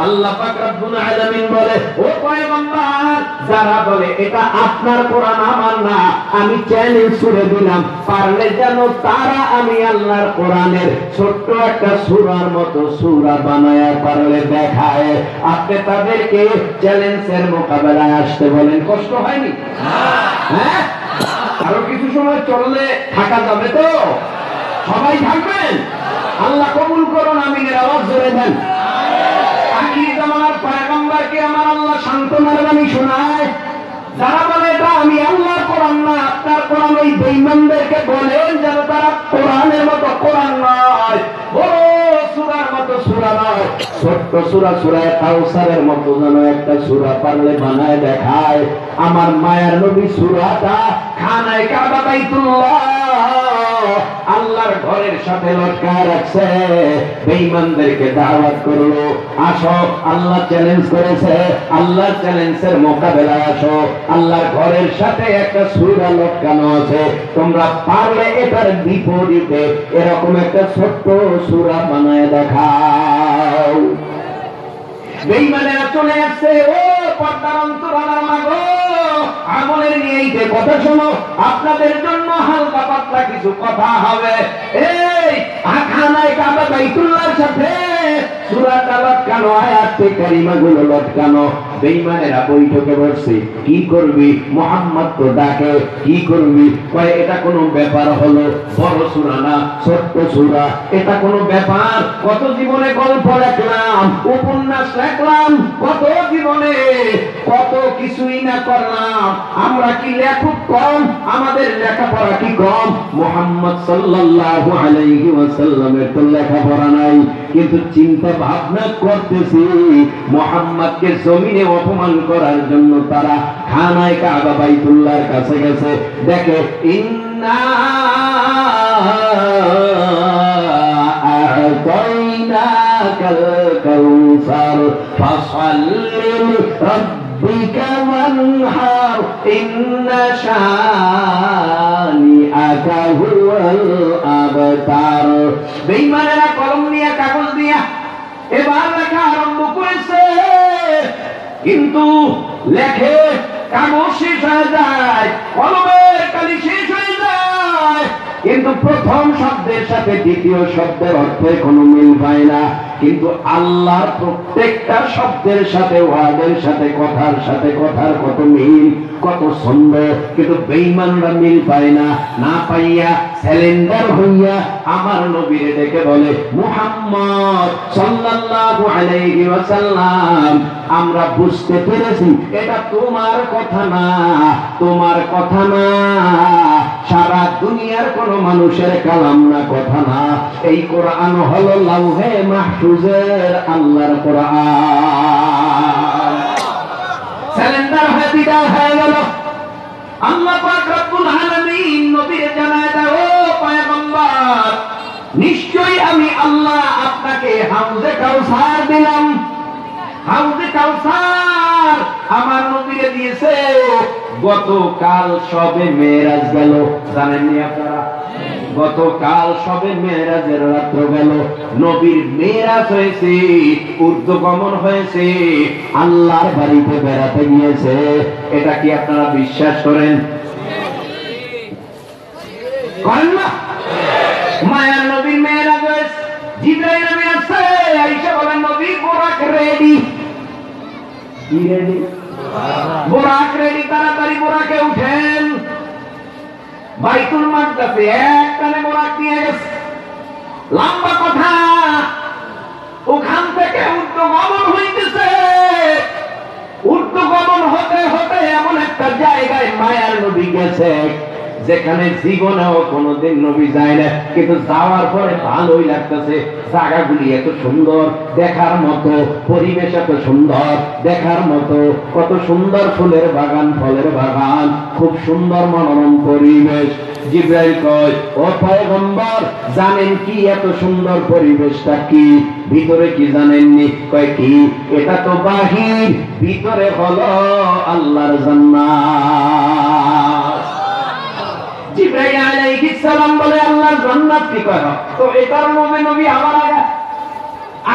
আল্লাহ পাক রব্বুল আলামিন বলে, ও পয়গম্বর, যারা বলে এটা আপনার কোরআন আমার না, আমি চ্যালেঞ্জ করে দিলাম, পারলে যেন তারা আমি আল্লাহর কোরআনের ছোট্ট একটা সূরার মতো সূরা বানায়া পারলে দেখায়। আপনি তাদেরকে চ্যালেঞ্জের মোকাবেলায় আসতে বলেন, কষ্ট হয়নি? হ্যাঁ, আরো কিছু সময় চললে থাকা যাবে তো? সবাই থাকবেন? আল্লাহ কবুল করুন, আমিনের আওয়াজ জোরে দেন। আখির জামানার পয়গম্বরকে আমার আল্লাহ সান্ত্বনার বাণী শোনায়। যারা বলে এটা আমি আল্লাহর কোরআন না, আপনার কোরআন, ওই বেঈমানদেরকে বলেন যেন তারা কোরআনের মতো কোরআন নয়, বড় সূরার মতো সূরা নয়, ছোট্ট সূরা, সূরা কাউসারের মতো যেন একটা সূরা পারলে বানায় দেখায়। আমার মায়ার নবী সূরাটা খানায়ে কাবা বাইতুল্লাহ আল্লাহর ঘরের সাথে লটকায় রাখছে। বেঈমানদেরকে দাওয়াত করলো, আসো, আল্লাহ চ্যালেঞ্জ করেছে, আল্লাহর চ্যালেঞ্জের মোকাবেলায় আসো। আল্লাহর ঘরের সাথে একটা সূরা লটকানো আছে, তোমরা পারলে এটার বিপরীতে এরকম একটা ছোট্ট সূরা বানায় দেখাও। বেঈমানেরা চলে আসছে, ও পর্দার অন্তরালার মা গো, আমলের নিয়ে এই কথা শোনো, আপনাদের জন্য হালকা পাতলা কিছু কথা হবে। এই খানায়ে কাবা বাইতুল্লাহর সাথে সূরাটা লটকানো, আয়াতে কারিমাগুলো লটকানো। বেঈমানেরা বৈঠকে বসছে, কি করবি? মুহাম্মদ তো ডাকে, কি করবি? কয় এটা কোনো ব্যাপার হলো? বড় সূরা না, ছোট্ট সূরা, এটা কোনো ব্যাপার? কত জীবনে গল্প লিখলাম, উপন্যাস লিখলাম, কত জীবনে কত কিছুই না করলাম। আমরা কি লেখক কম? আমাদের লেখাপড়া কি কম? মুহাম্মদ সাল্লাল্লাহু আলাইহি ওয়াসাল্লামের তো লেখাপড়া নাই, কিন্তু চিন্তা ভাবনা করতেছি মুহাম্মদকে জমিনে অপমান করার জন্য তারা খানায়ে কাবা বাইতুল্লাহর কাছে গেছে। দেখে ইন্না আ'তাইনাকাল কাউসার ফাসাল্লি লিরাব্বিকা ওয়ানহার ইন্না শানিআকা হুয়াল আবতার। বেঈমানেরা কলম নিয়ে কাগজ দিয়া এবার লেখা আরম্ভ করেছে, কিন্তু লেখে কাগজ শেষ হয়ে যায়, কলমের কালি শেষ হয়ে যায়, কিন্তু প্রথম শব্দের সাথে দ্বিতীয় শব্দের অর্থে কোনো মিল পায় না। কিন্তু আল্লাহর প্রত্যেকটা শব্দের সাথে, ওয়ার্ডের সাথে, কথার সাথে কথার কত মিল, কত ছন্দ, কিন্তু বেঈমানরা মিল পায় না। না পাইয়া স্যালেন্ডার হইয়া আমার নবীরে ডেকে বলে, মুহাম্মদ সাল্লাল্লাহু আলাইহি ওয়াসাল্লাম, আমরা বুঝতে পেরেছি এটা তোমার কথা না, তোমার কথা না, সারা দুনিয়ার কোন মানুষের কালাম না, কথা না। এই কোরআন হলো লাউহে মাহফুজের আল্লাহর কোরআন। স্যালেন্ডার হয়ে বিদায় হয়ে গেল। আল্লাহ পাক রব্বুল আলামিন নবীকে জানায় দাও, ও পয়গম্বর, নিশ্চয়ই আমি আল্লাহ আপনাকে হাউজে কাউসার দিলাম। হাউজে কাউসার আমার নবীকে দিয়েছে। গতকাল সবে মেরাজ গেল, জানেননি আপনারা? গতকাল সবে মেরাজের রাত্র গেল, নবীর মেরাজ হয়েছে, ঊর্ধ্বগমন হয়েছে, আল্লাহর বাড়িতে বেড়াতে গিয়েছে। এটা কি আপনারা বিশ্বাস করেন? করেন না? মায়ার নবীর মেরাজ হয়েছে, জিবরাইল নবী আসছে, আয়েশা বলেন নবী বোরাক রেডি। কি রেডি? বোরাক রেডি, তাড়াতাড়ি বোরাকে উঠেন। বাইতুল মাকদাসে একটানে বোরাক নিয়ে গেছে। লম্বা কথা, ওখান থেকে ঊর্ধ্বগমন হইতেছে। ঊর্ধ্বগমন হতে হতে এমন একটা জায়গায় মায়ার নবী গেছে যেখানে জীবনেও কোনোদিন নবী যায় না, কিন্তু যাওয়ার পরে ভালোই লাগতেছে। জায়গাগুলি এত সুন্দর দেখার মতো, পরিবেশ এত সুন্দর দেখার মতো, কত সুন্দর ফুলের বাগান, ফলের বাগান, খুব সুন্দর মনোরম পরিবেশ। জিবরাইল কয়, ও পয়গম্বর, জানেন কি এত সুন্দর পরিবেশটা কি? ভিতরে কি জানেননি? কয় কি? এটা তো বাহির, ভিতরে হলো আল্লাহর জান্নাত। জিবরাইল আলাইহিস সালাম বলে, আল্লাহর জান্নাত কি কয়? তো এটার মধ্যে নবী আবার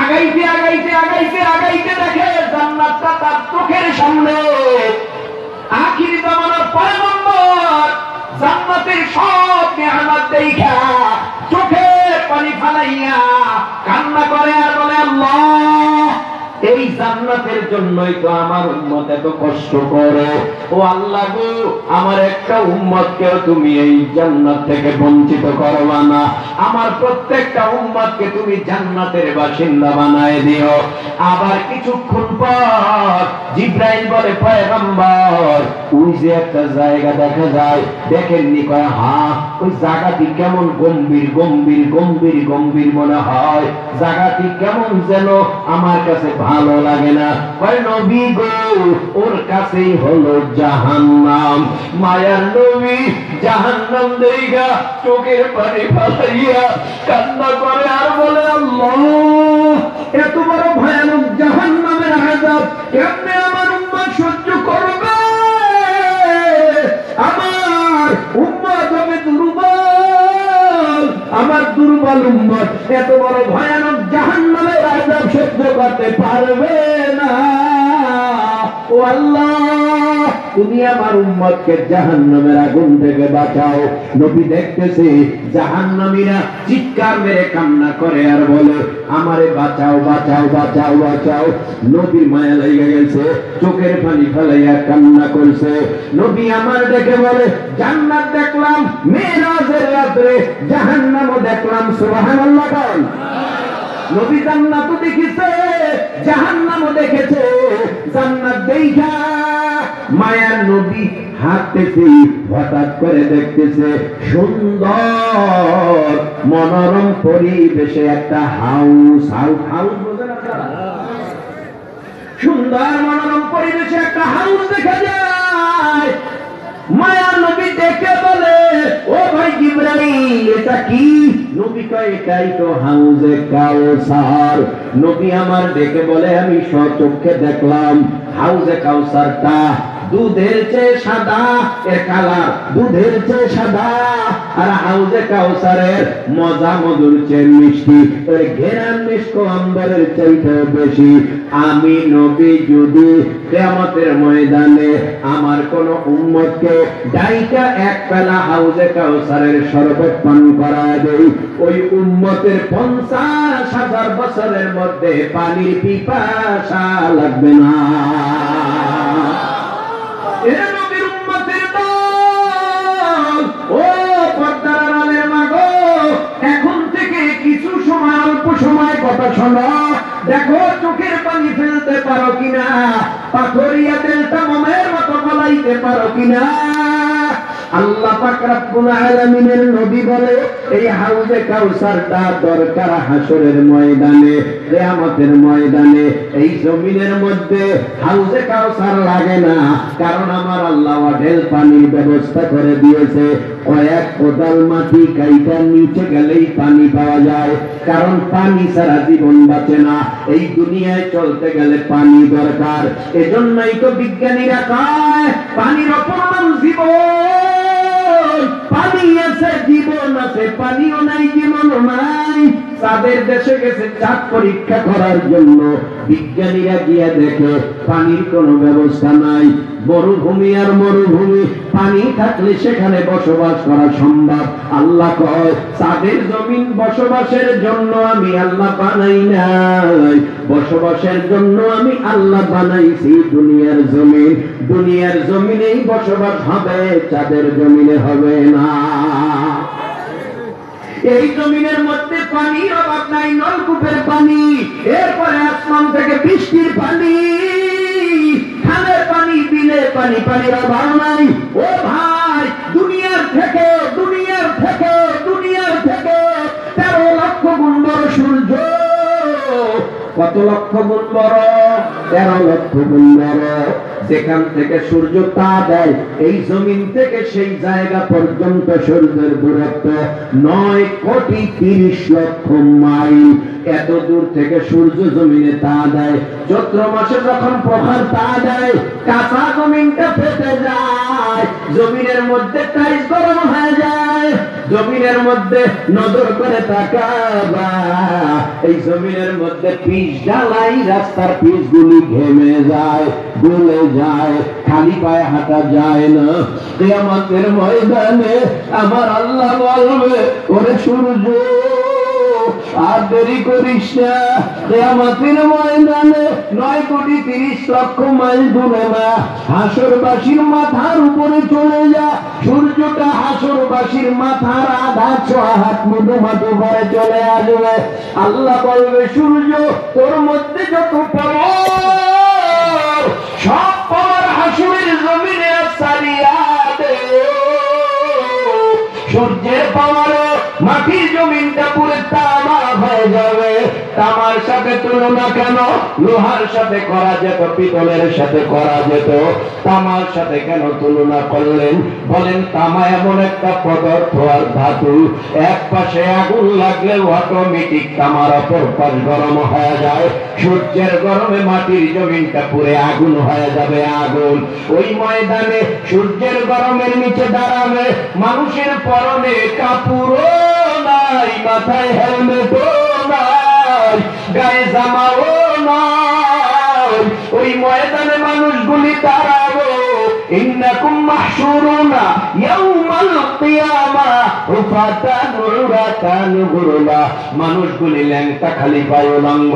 আগাইতে আগাইতে আগাইতে আগাইতে দেখে জান্নাতটা তার চোখের সামনে। আখির জামানার পয়গম্বর জান্নাতের সব নিয়ামত দেখা চোখে পানি ফালাইয়া কান্না করে আর বলে, আল্লাহ, এই জান্নাতের জন্যই তো আমার উম্মত এত কষ্ট করে। ও আল্লাহ গো, আমার একটা উম্মতকেও তুমি এই জান্নাত থেকে বঞ্চিত করবা না। আমার প্রত্যেকটা উম্মতকে তুমি জান্নাতের বাসিন্দা বানায় দিও। আবার কিছুক্ষণ পর জিবরাইল বলে, পয়গম্বর, ওই যে একটা জায়গা দেখা যায়, দেখেননি? কয়, হ্যাঁ। ওই জায়গাটি কেমন গম্ভীর গম্ভীর গম্ভীর গম্ভীর মনে হয়, জায়গাটি কেমন যেন আমার কাছে ভালো লাগে না। কয়, নবী গো, ওর কাছেই হলো জাহান্নাম। মায়ার নবী জাহান্নাম দেইগা চোখের পানি ফালাইয়া কান্না করে আর বলে, আল্লাহ, এত বড় ভয়ানক জাহান্নামের আযাব কেমনে আমার উম্মত সহ্য করবে? আমার উম্মত হবে দুর্বল, আমার দুর্বল উম্মত এত বড় ভয়ানক জাহান্নামের আযাব সহ্য করতে পারবে না। ও আল্লাহ, তুমি আমার উম্মতকে জাহান্নামের আগুন থেকে বাঁচাও। নবী দেখতেছে জাহান্নামীরা চিৎকার মেরে কান্না করে আর বলে, আমারে বাঁচাও বাঁচাও বাঁচাও বাঁচাও। নবীর মায়া লেগে গেছে, চোখের পানি ফেলাইয়া কান্না করছে। নবী আমার দেখে বলে, জান্নাত দেখলাম মেরাজের রাতে, জাহান্নামও দেখলাম। সুবহানাল্লাহ বল। নবী জান্নাতও দেখেছে, জাহান্নামও দেখেছে। জান্নাত দেখা মায়ার নবী হাঁটতেছে, হঠাৎ করে দেখতেছে সুন্দর মনোরম পরিবেশে একটা হাউস। হাউস বোঝেন আপনারা? সুন্দর মনোরম পরিবেশে একটা হাউস দেখা যায়। মায়া নবী দেখে বলে, ও ভাই জিবরাইল, এটা কি? নবী কয়, এটাই তো হাউজে কাউসার। নবী আমার দেখে বলে, আমি স্বচক্ষে দেখলাম হাউজে কাউসারটা দুধের চেয়ে সাদা, এর কালার দুধের চেয়ে সাদা, আর হাউজে কাউসারের মজা মধুর চেয়ে মিষ্টি, এর ঘেরান মিষ্টি অম্বরের চাইতে বেশি। আমি নবী যদি কিয়ামতের ময়দানে আমার কোন উম্মতকে ডাইকা এক পেলা হাউজে কাউসারের শরবত পান করায় দেই, ওই উম্মতের 50,000 বছরের মধ্যে পানির পিপাসা লাগবে না। নবীর উম্মতের দল, ও পর্দার আড়ালের মা গো, এখন থেকে কিছু সময়, অল্প সময় কথা শোনো। দেখো চোখের পানি ফেলতে পারো কিনা, পাথরিয়া তেলটা মোমের মতো গলাইতে পারো কিনা। আল্লাহ পাক রব্বুল আলামিনের নবী বলে, এই হাউজে কাউসারটা দরকার হাসরের ময়দানে, কিয়ামতের ময়দানে। এই জমিনের মধ্যে হাউজে কাউসার লাগে না, কারণ আমার আল্লাহ ওয়াটেল পানির ব্যবস্থা করে দিয়েছে। কয়েক কোদাল মাটি কাইটা নিচে গেলেই পানি পাওয়া যায়, কারণ পানি ছাড়া জীবন বাঁচে না। এই দুনিয়ায় চলতে গেলে পানি দরকার। এজন্যই তো বিজ্ঞানীরা কয়, পানির অপর জীবন। পানি আছে জীবন আছে, পানিও নাই জীবন নাই। তাদের দেশে গেছে চাঁদ পরীক্ষা করার জন্য, বিজ্ঞানীরা গিয়ে দেখে পানির কোনো ব্যবস্থা নাই। মরুভূমি আর মরুভূমি, পানি থাকলে সেখানে বসবাস করা সম্ভব। আল্লাহ কয়, চাঁদের জমিন বসবাসের জন্য আমি আল্লাহ বানাই নাই, বসবাসের জন্য আমি আল্লাহ বানাইছি দুনিয়ার জমিন। দুনিয়ার জমিনেই বসবাস হবে, চাঁদের জমিনে হবে না। এই জমিনের মধ্যে পানির অভাব নাই, নলকূপের পানি, এরপরে আসমান থেকে বৃষ্টির পানি, খালের পানি, বিলের পানি, পানির অভাব নাই। ও ভাই, দুনিয়ার থেকে লক্ষ গুণ বড়? 13 লক্ষ গুণ বড়। যেখান থেকে সূর্য তা দেয় এই জমিন থেকে সেই জায়গা পর্যন্ত সূর্যের দূরত্ব 9,30,00,000 মাইল। এত দূর থেকে সূর্য জমিনে তা দেয়। চৈত্র মাসে যখন প্রখর তা দেয়, কাঁচা জমিনটা ফেটে যায়, জমিনের মধ্যে টাইস গরম হয়ে যায়। জমিনের মধ্যে নজর করে তাকাবা, এই জমিনের মধ্যে পিচ ঢালাই, রাস্তার পিচ গুলি ঘেমে যায়, গলে যায়, খালি পায়ে হাঁটা যায় না। কিয়ামতের ময়দানে আমার আল্লাহ বলবে, ওরে সূর্য আর দেরি করিস না, কিয়ামতের ময়দানে 9,30,00,000 মাইল দূরে না, হাসরবাসীর মাথার উপরে চলে যা। সূর্যটা হাসরবাসীর মাথার আধা 6 হাত মুঠো মাঠে পরে চলে আসবে। আল্লাহ বলবে, সূর্য তোর মধ্যে যত পাওয়ার, সব পাওয়ার হাসরের জমিনে ছাড়িয়া দে। সূর্যের পাওয়ারে মাটির জমিনটা পুরো তামা হয়ে যাবে। তামার সাথে তুলনা কেন? লোহার সাথে করা যেত, পিতলের সাথে করা যেত, তামার সাথে কেন তুলনা করলেন? বলেন, তামা এমন একটা পদার্থ আর ধাতু, এক পাশে আগুন লাগলে অটোমেটিক তামার অপর পাশ গরম হয়ে যায়। সূর্যের গরমে মাটির জমিনটা পুরে আগুন হয়ে যাবে, আগুন। ওই ময়দানে সূর্যের গরমের নিচে দাঁড়াবে, মানুষের পরনে কাপড়ও নাই, মাথায় হেলমেটও নাই, গায়ে জামাও নাই। ওই ময়দানে মানুষগুলি দাঁড়াবে, ইন্নাকুম মাহশুরুনা ইয়াউমাল কিয়ামা উফাতান উরাতান গুরুলা। মানুষগুলি ল্যাংটা খালি পায়ে উলঙ্গ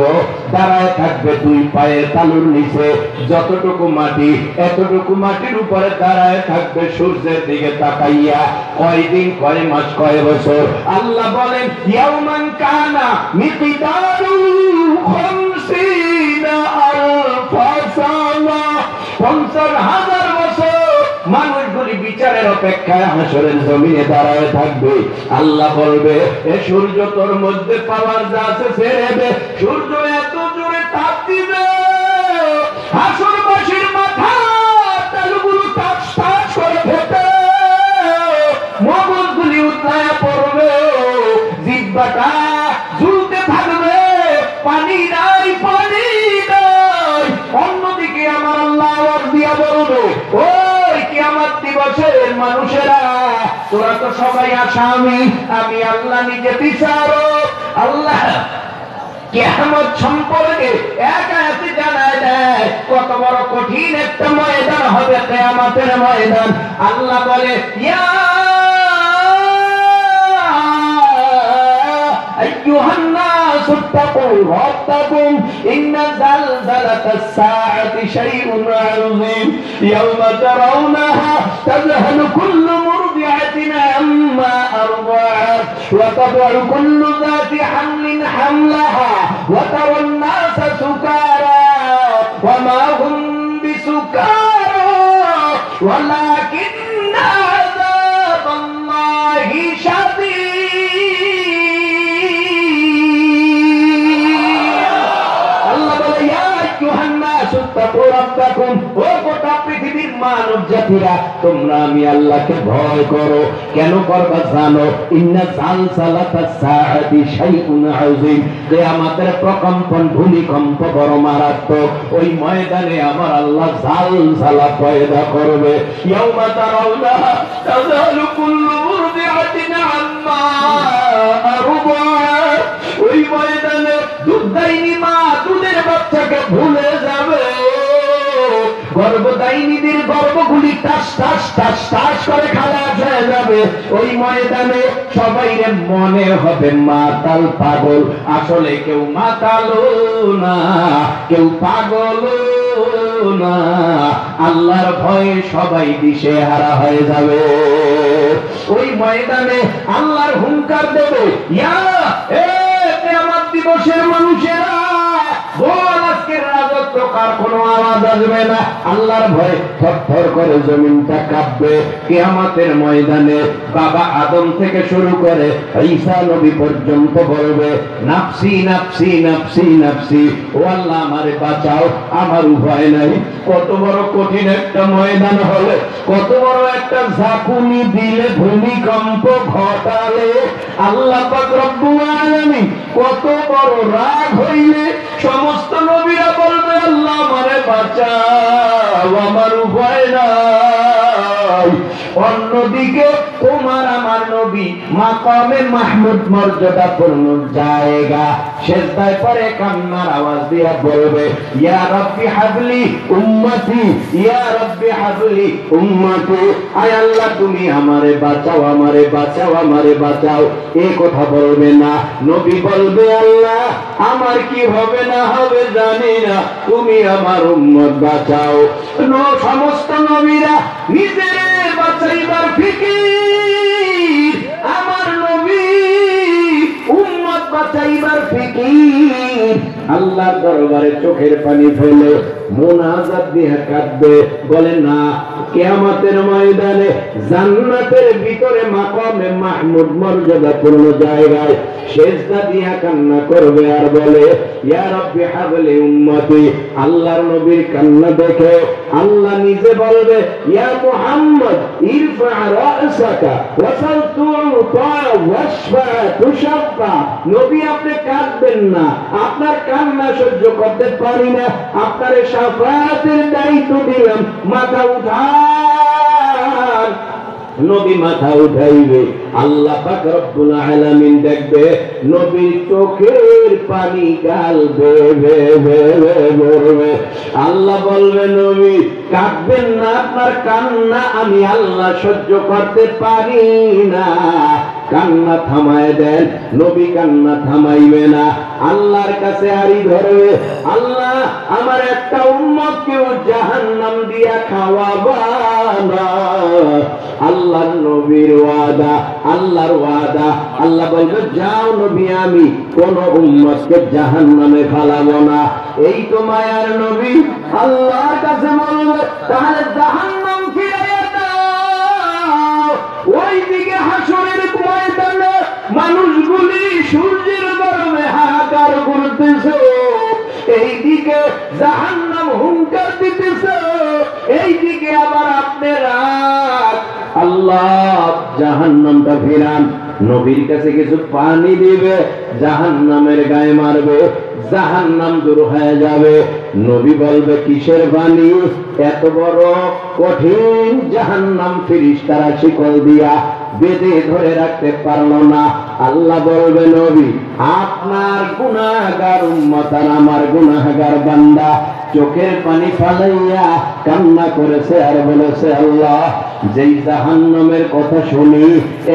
দাঁড়ায় থাকবে, 2 পায়ের তালুর নিচে যতটুকু মাটি, এতটুকু মাটির উপরে দাঁড়ায় থাকবে, সূর্যের দিকে তাকাইয়া। কয় দিন, কয় মাস, কয় বছর? আল্লাহ বলেন, ইয়াউমান কানা মিকদারু 50 আলফা সানা, 50,000 বছর মানুষগুলি বিচারের অপেক্ষায় হাসরের জমিনে দাঁড়ায় থাকবে। আল্লাহ বলবে, এ সূর্য তোর মধ্যে পাওয়ার যা আছে ছেড়ে দে। সূর্য এত জোরে তাপ দিবে, হাসরবাসীর মাথা তালুগুলো টাচ টাচ করে ফেটে মগজগুলি উতলায়া পড়বে, জিহ্বাটা ঝুলতে থাকবে, পানি নাই, পানি নাই। অন্যদিকে আমার আল্লাহ আওয়াজ দিয়া বলবে, ওই কিয়ামত দিবসের মানুষেরা, তোরা তো সবাই আসামি, আমি আল্লাহ নিজে বিচারক। আল্লাহ কিয়ামত সম্পর্কে এক আয়াতে জানায় দেয় কত বড় কঠিন একটা ময়দান হবে কিয়ামতের ময়দান। আল্লাহ বলে, ইয়া আইয়ুহান নাস ইত্তাকু রাব্বাকুম ইন্না যালযালাতাস সাআতি শাইউন আযীম ইয়াওমা তারাউনাহা তাযহালু কুল্লু মুরদি'atin আম্মা আরদা'at ওয়া তাদ'u কুল্লু যাতি হামলিন হামলাহা ওয়া তারান নাসা সুকারা ওয়া মা হুম বিসুকারা ওয়ালাকিন্না আযাবাল্লাহি শাদীদ। পৃথিবীর মানব জাতিরা, তোমরা আমি আল্লাহকে ভয় করো। কেন করবা জানো? ইন্না যালযালাতাস সাআতি শাইউন আযীম, কিয়ামতের প্রকম্পন, ভূমিকম্প বড় মারাত্মক। ওই ময়দানে আমার আল্লাহ জালজালা পয়দা করবে। ইয়াউমা তারাউনাহা তাযালু কুল্লু মুরদি'atin আম্মা আরদা'at, ওই ময়দানে দুধদাইনী মা দুধের বাচ্চাকে ভুলে যাবে। গর্ভদায়িনীদের গর্ভগুলি টাস টাস টাস টাস করে খালাস হয়ে যাবে। ওই ময়দানে সবাইরে মনে হবে মাতাল, পাগল। আসলে কেউ মাতালও না, কেউ পাগলও না। আল্লাহর ভয়ে সবাই দিশেহারা হয়ে যাবে। ওই ময়দানে আল্লাহর হুঙ্কার দেবে, ইয়া এ কিয়ামত দিবসের মানুষেরা, বল আজকের রাজত্ব প্রকার কোনো আওয়াজ আসবে না। আল্লাহর ভয়ে থরথর করে জমিনটা কাঁপবে। কিয়ামতের ময়দানে বাবা আদম থেকে শুরু করে ঈসা নবী পর্যন্ত বলবে, নাফসি নাফসি নাফসি নাফসি, ও আল্লাহ আমারে বাঁচাও, আমার উপায় নাই। কত বড় কঠিন একটা ময়দান হলে, কত বড় একটা ঝাঁকুনি দিলে, ভূমিকম্প ঘটালে আল্লাহ পাক রব্বুল আলামিন কত বড় রাগ হইলে সমস্ত নবীরা বলবে, আল্লাহ আমারে বাঁচাও, আমার উপায় নাই। অন্যদিকে তোমার আমার নবী মাকামে মাহমুদ মর্যাদাপূর্ণ জায়গা, সেজদায় পড়ে কান্নার আওয়াজ দিয়া বলবে, ইয়া রাব্বি হাবলি উম্মতি, ইয়া রাব্বি হাবলি উম্মতি, আয় আল্লাহ তুমি আমারে বাঁচাও, আমারে বাঁচাও, আমারে বাঁচাও। এই কথা বলবে না, নবী বলবে, আল্লাহ আমার কি হবে না হবে জানি না, তুমি আমার উম্মত বাঁচাও। সমস্ত নবীরা নিজের বাঁচাইবার ফিকির, আমার নবী উম্মত বাঁচাইবার ফিকির। আল্লাহর দরবারে চোখের পানি ফেলে মুনাজাত দিয়ে কাঁদবে, বলে না, কিয়ামতের ময়দানে জান্নাতের ভিতরে মাকামে মাহমুদ মর্যাদাপূর্ণ জায়গায় সেজদা দিয়া কান্না করবে আর বলে, ইয়া রাব্বি হাবলি উম্মতি। আল্লাহর নবীর কান্না দেখে আল্লাহ নিজে বলবে, ইয়া মুহাম্মদ ইরফা রাসাকা ওয়াসাল তুতা ওয়াশফা তুশাফা। নবী আপনি কাঁদবেন না, আপনার কান্না সহ্য করতে পারি না, আপনার শাফাআতের দায়িত্ব দিলাম, মাথা উঠান। নবী মাথা উঠাইবে, আল্লাহ পাক রব্বুল আলামিন দেখবে নবীর চোখের পানি গাল বেয়ে বেয়ে। আল্লাহ বলবে, নবী কাঁদবেন না, আপনার কান্না আমি আল্লাহ সহ্য করতে পারি না, কান্না থামায় দেন। নবী কান্না থামাইবে না, আল্লাহর কাছে আড়ি ধরবে, আল্লাহ আমার একটা উম্মতকেও জাহান্নাম দিয়া খাওয়াবা না। আল্লাহর নবীর ওয়াদা, আল্লাহর ওয়াদা। আল্লাহ বলবে, যাও নবী, আমি কোন উম্মতকে জাহান্নামে ফেলাবো না। এই তো মায়ার নবী আল্লাহর কাছে বলবে, তাহলে জাহান্নাম ফিরাইয়া দাও। ওইদিকে হাসরের ময়দানে মানুষগুলি সূর্যের গরমে হাহাকার করতেছে, এইদিকে জাহান্নাম হুঙ্কার দিতেছে, এইদিকে আবার আপনারা আল্লাহ জাহান্নামটা ফিরান। নবীর কাছে কিছু পানি দিবে, জাহান্নামের গায়ে মারবে, জাহান্নাম দূর হয়ে যাবে। নবী বলবে, কিসের পানি? এত বড় কঠিন জাহান্নাম ফেরেশতারা শিকল দিয়া বেঁধে ধরে রাখতে পারলো না। আল্লাহ বলবে, নবী আপনার গুনাহগার উম্মত আর আমার গুনাহগার বান্দা চোখের পানি ফালাইয়া কান্না করেছে আর বলেছে, আল্লাহ যেই জাহান্নামের কথা শুনি,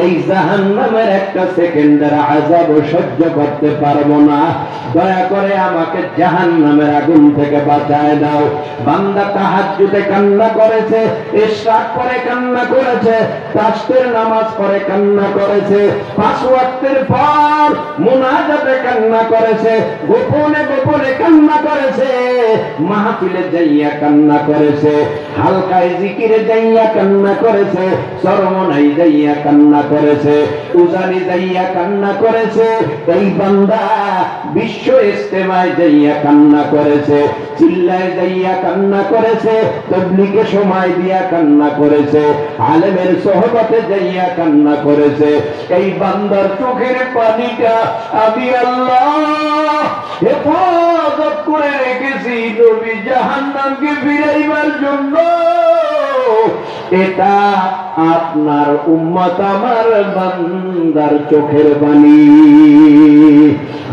এই জাহান্নামের একটা সেকেন্ডের আযাব সহ্য করতে পারবো না, দয়া করে আমাকে জাহান্নামের আগুন থেকে বাঁচায় দাও। বান্দা তাহাজ্জুদে কান্না করেছে, ইশরাক করে কান্না করেছে, তাসবির নামাজ পড়ে কান্না করেছে, 5 ওয়াক্তের পর মুনাজাতে কান্না করেছে, গোপনে গোপনে কান্না করেছে, মাহফিলে যাইয়া কান্না করেছে, হালকায় জিকিরে যাইয়া কান্না করেছে, সরমনাই যাইয়া কান্না করেছে, উজানি যাইয়া কান্না করেছে। এই বান্দা বিশ্ব ইজতেমায় যাইয়া কান্না করেছে, চিল্লায় যাইয়া কান্না করেছে, তাবলীগে সময় দিয়া কান্না করেছে, আলেমের সোহবতে যাইয়া কান্না করেছে। এই বান্দার চোখের পানিটা আমি আল্লাহ হেফাজত করে রেখেছি নবী জাহান্নামকে ফিরাইবার জন্য। এটা আপনার উম্মত আমার বান্দার চোখের পানি।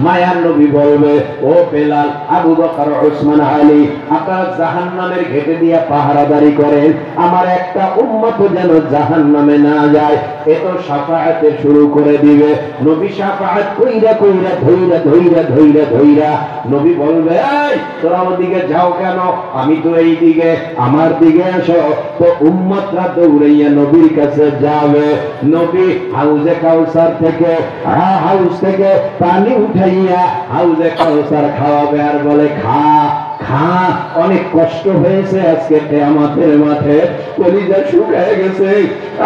মায়ার নবী বলবে, ও বেলাল, আবু বকর, ওসমান, আলী, আপনারা জাহান্নামের ঘেটে দিয়া পাহারাদারি করেন, আমার একটা উম্মত যেন জাহান্নামে না যায়। এত শাফাআতে শুরু করে দিবে। নবী শাফাআত কইরা কইরা ধইরা ধইরা ধইরা ধইরা নবী বলবে, এই তোরা ওদিকে যাও কেন, আমি তো এই দিকে, আমার দিকে আসো। তো উম্মতরা দৌড়াইয়া নবীর কাছে যাবে। নবী হাউজে কাউসার থেকে, হাউস থেকে পানি উঠাইয়া হাউজে কাউসার খাওয়াবে আর বলে, খা খা, অনেক কষ্ট হয়েছে আজকে কিয়ামতের মাঠে, কলিজা শুকায় গেছে,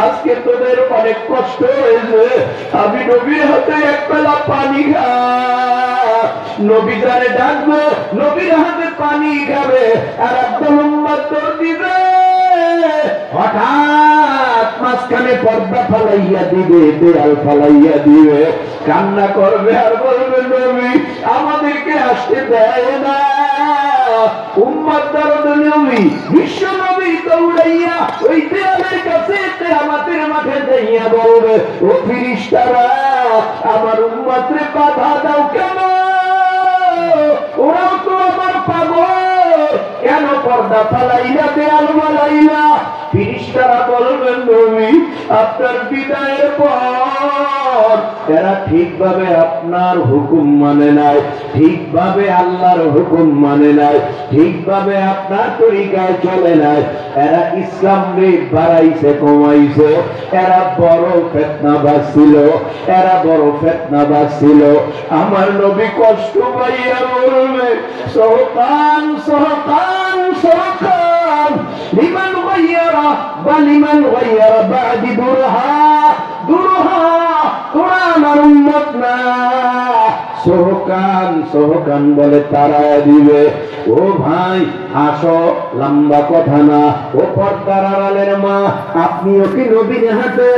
আজকে তোদের অনেক কষ্ট হয়েছে, আমি নবীর হাতে এক বেলা পানি খা। নবী যারে ডাকবো, নবীর হাতে পানি খাবে, আর আব্দুল উম্মাদ তোর দিবে। হঠাৎ মাঝখানে পর্দা ফালাইয়া দিবে, দেয়াল ফালাইয়া দিবে, কান্না করবে আর বলবে নবী আমাদেরকে আসতে দেয় না। উম্মত দরদে নবী, বিশ্ব নবী দৌড়াইয়া ওই দেয়ালের কাছে কিয়ামতের মাঠে যাইয়া বলবে, ও ফেরেশতারা আমার উম্মতরে বাধা দাও কেন? ওরাও তো আমার পাগল, কেন পর্দা ফালাইলা, দেয়াল ফালাইলা? ফেরেশতারা বলবেন নবী আপনার বিদায়ের পর এরা ঠিকভাবে আপনার হুকুম মানে নাই, ঠিকভাবে আল্লাহর হুকুম মানে নাই, ঠিকভাবে আপনার তরিকায় চলে নাই, এরা ইসলাম রে বাড়াইছে কমাইছে, এরা বড় ফিতনাবাজ ছিল, এরা বড় ফিতনাবাজ ছিল। আমার নবী কষ্ট পাইয়া বলবে সহকান সহকান সহকান লিমান গায়্যারা বা লিমান গায়্যারা বাদি দুরহা দুরহা, তোরা আমার উম্মত না। সোহকান সোহকান বলে তারা দিবে। ও ভাই আসো, লম্বা কথা না, ও পর্দার আড়ালের মা, আপনিও কি নবীর হাতে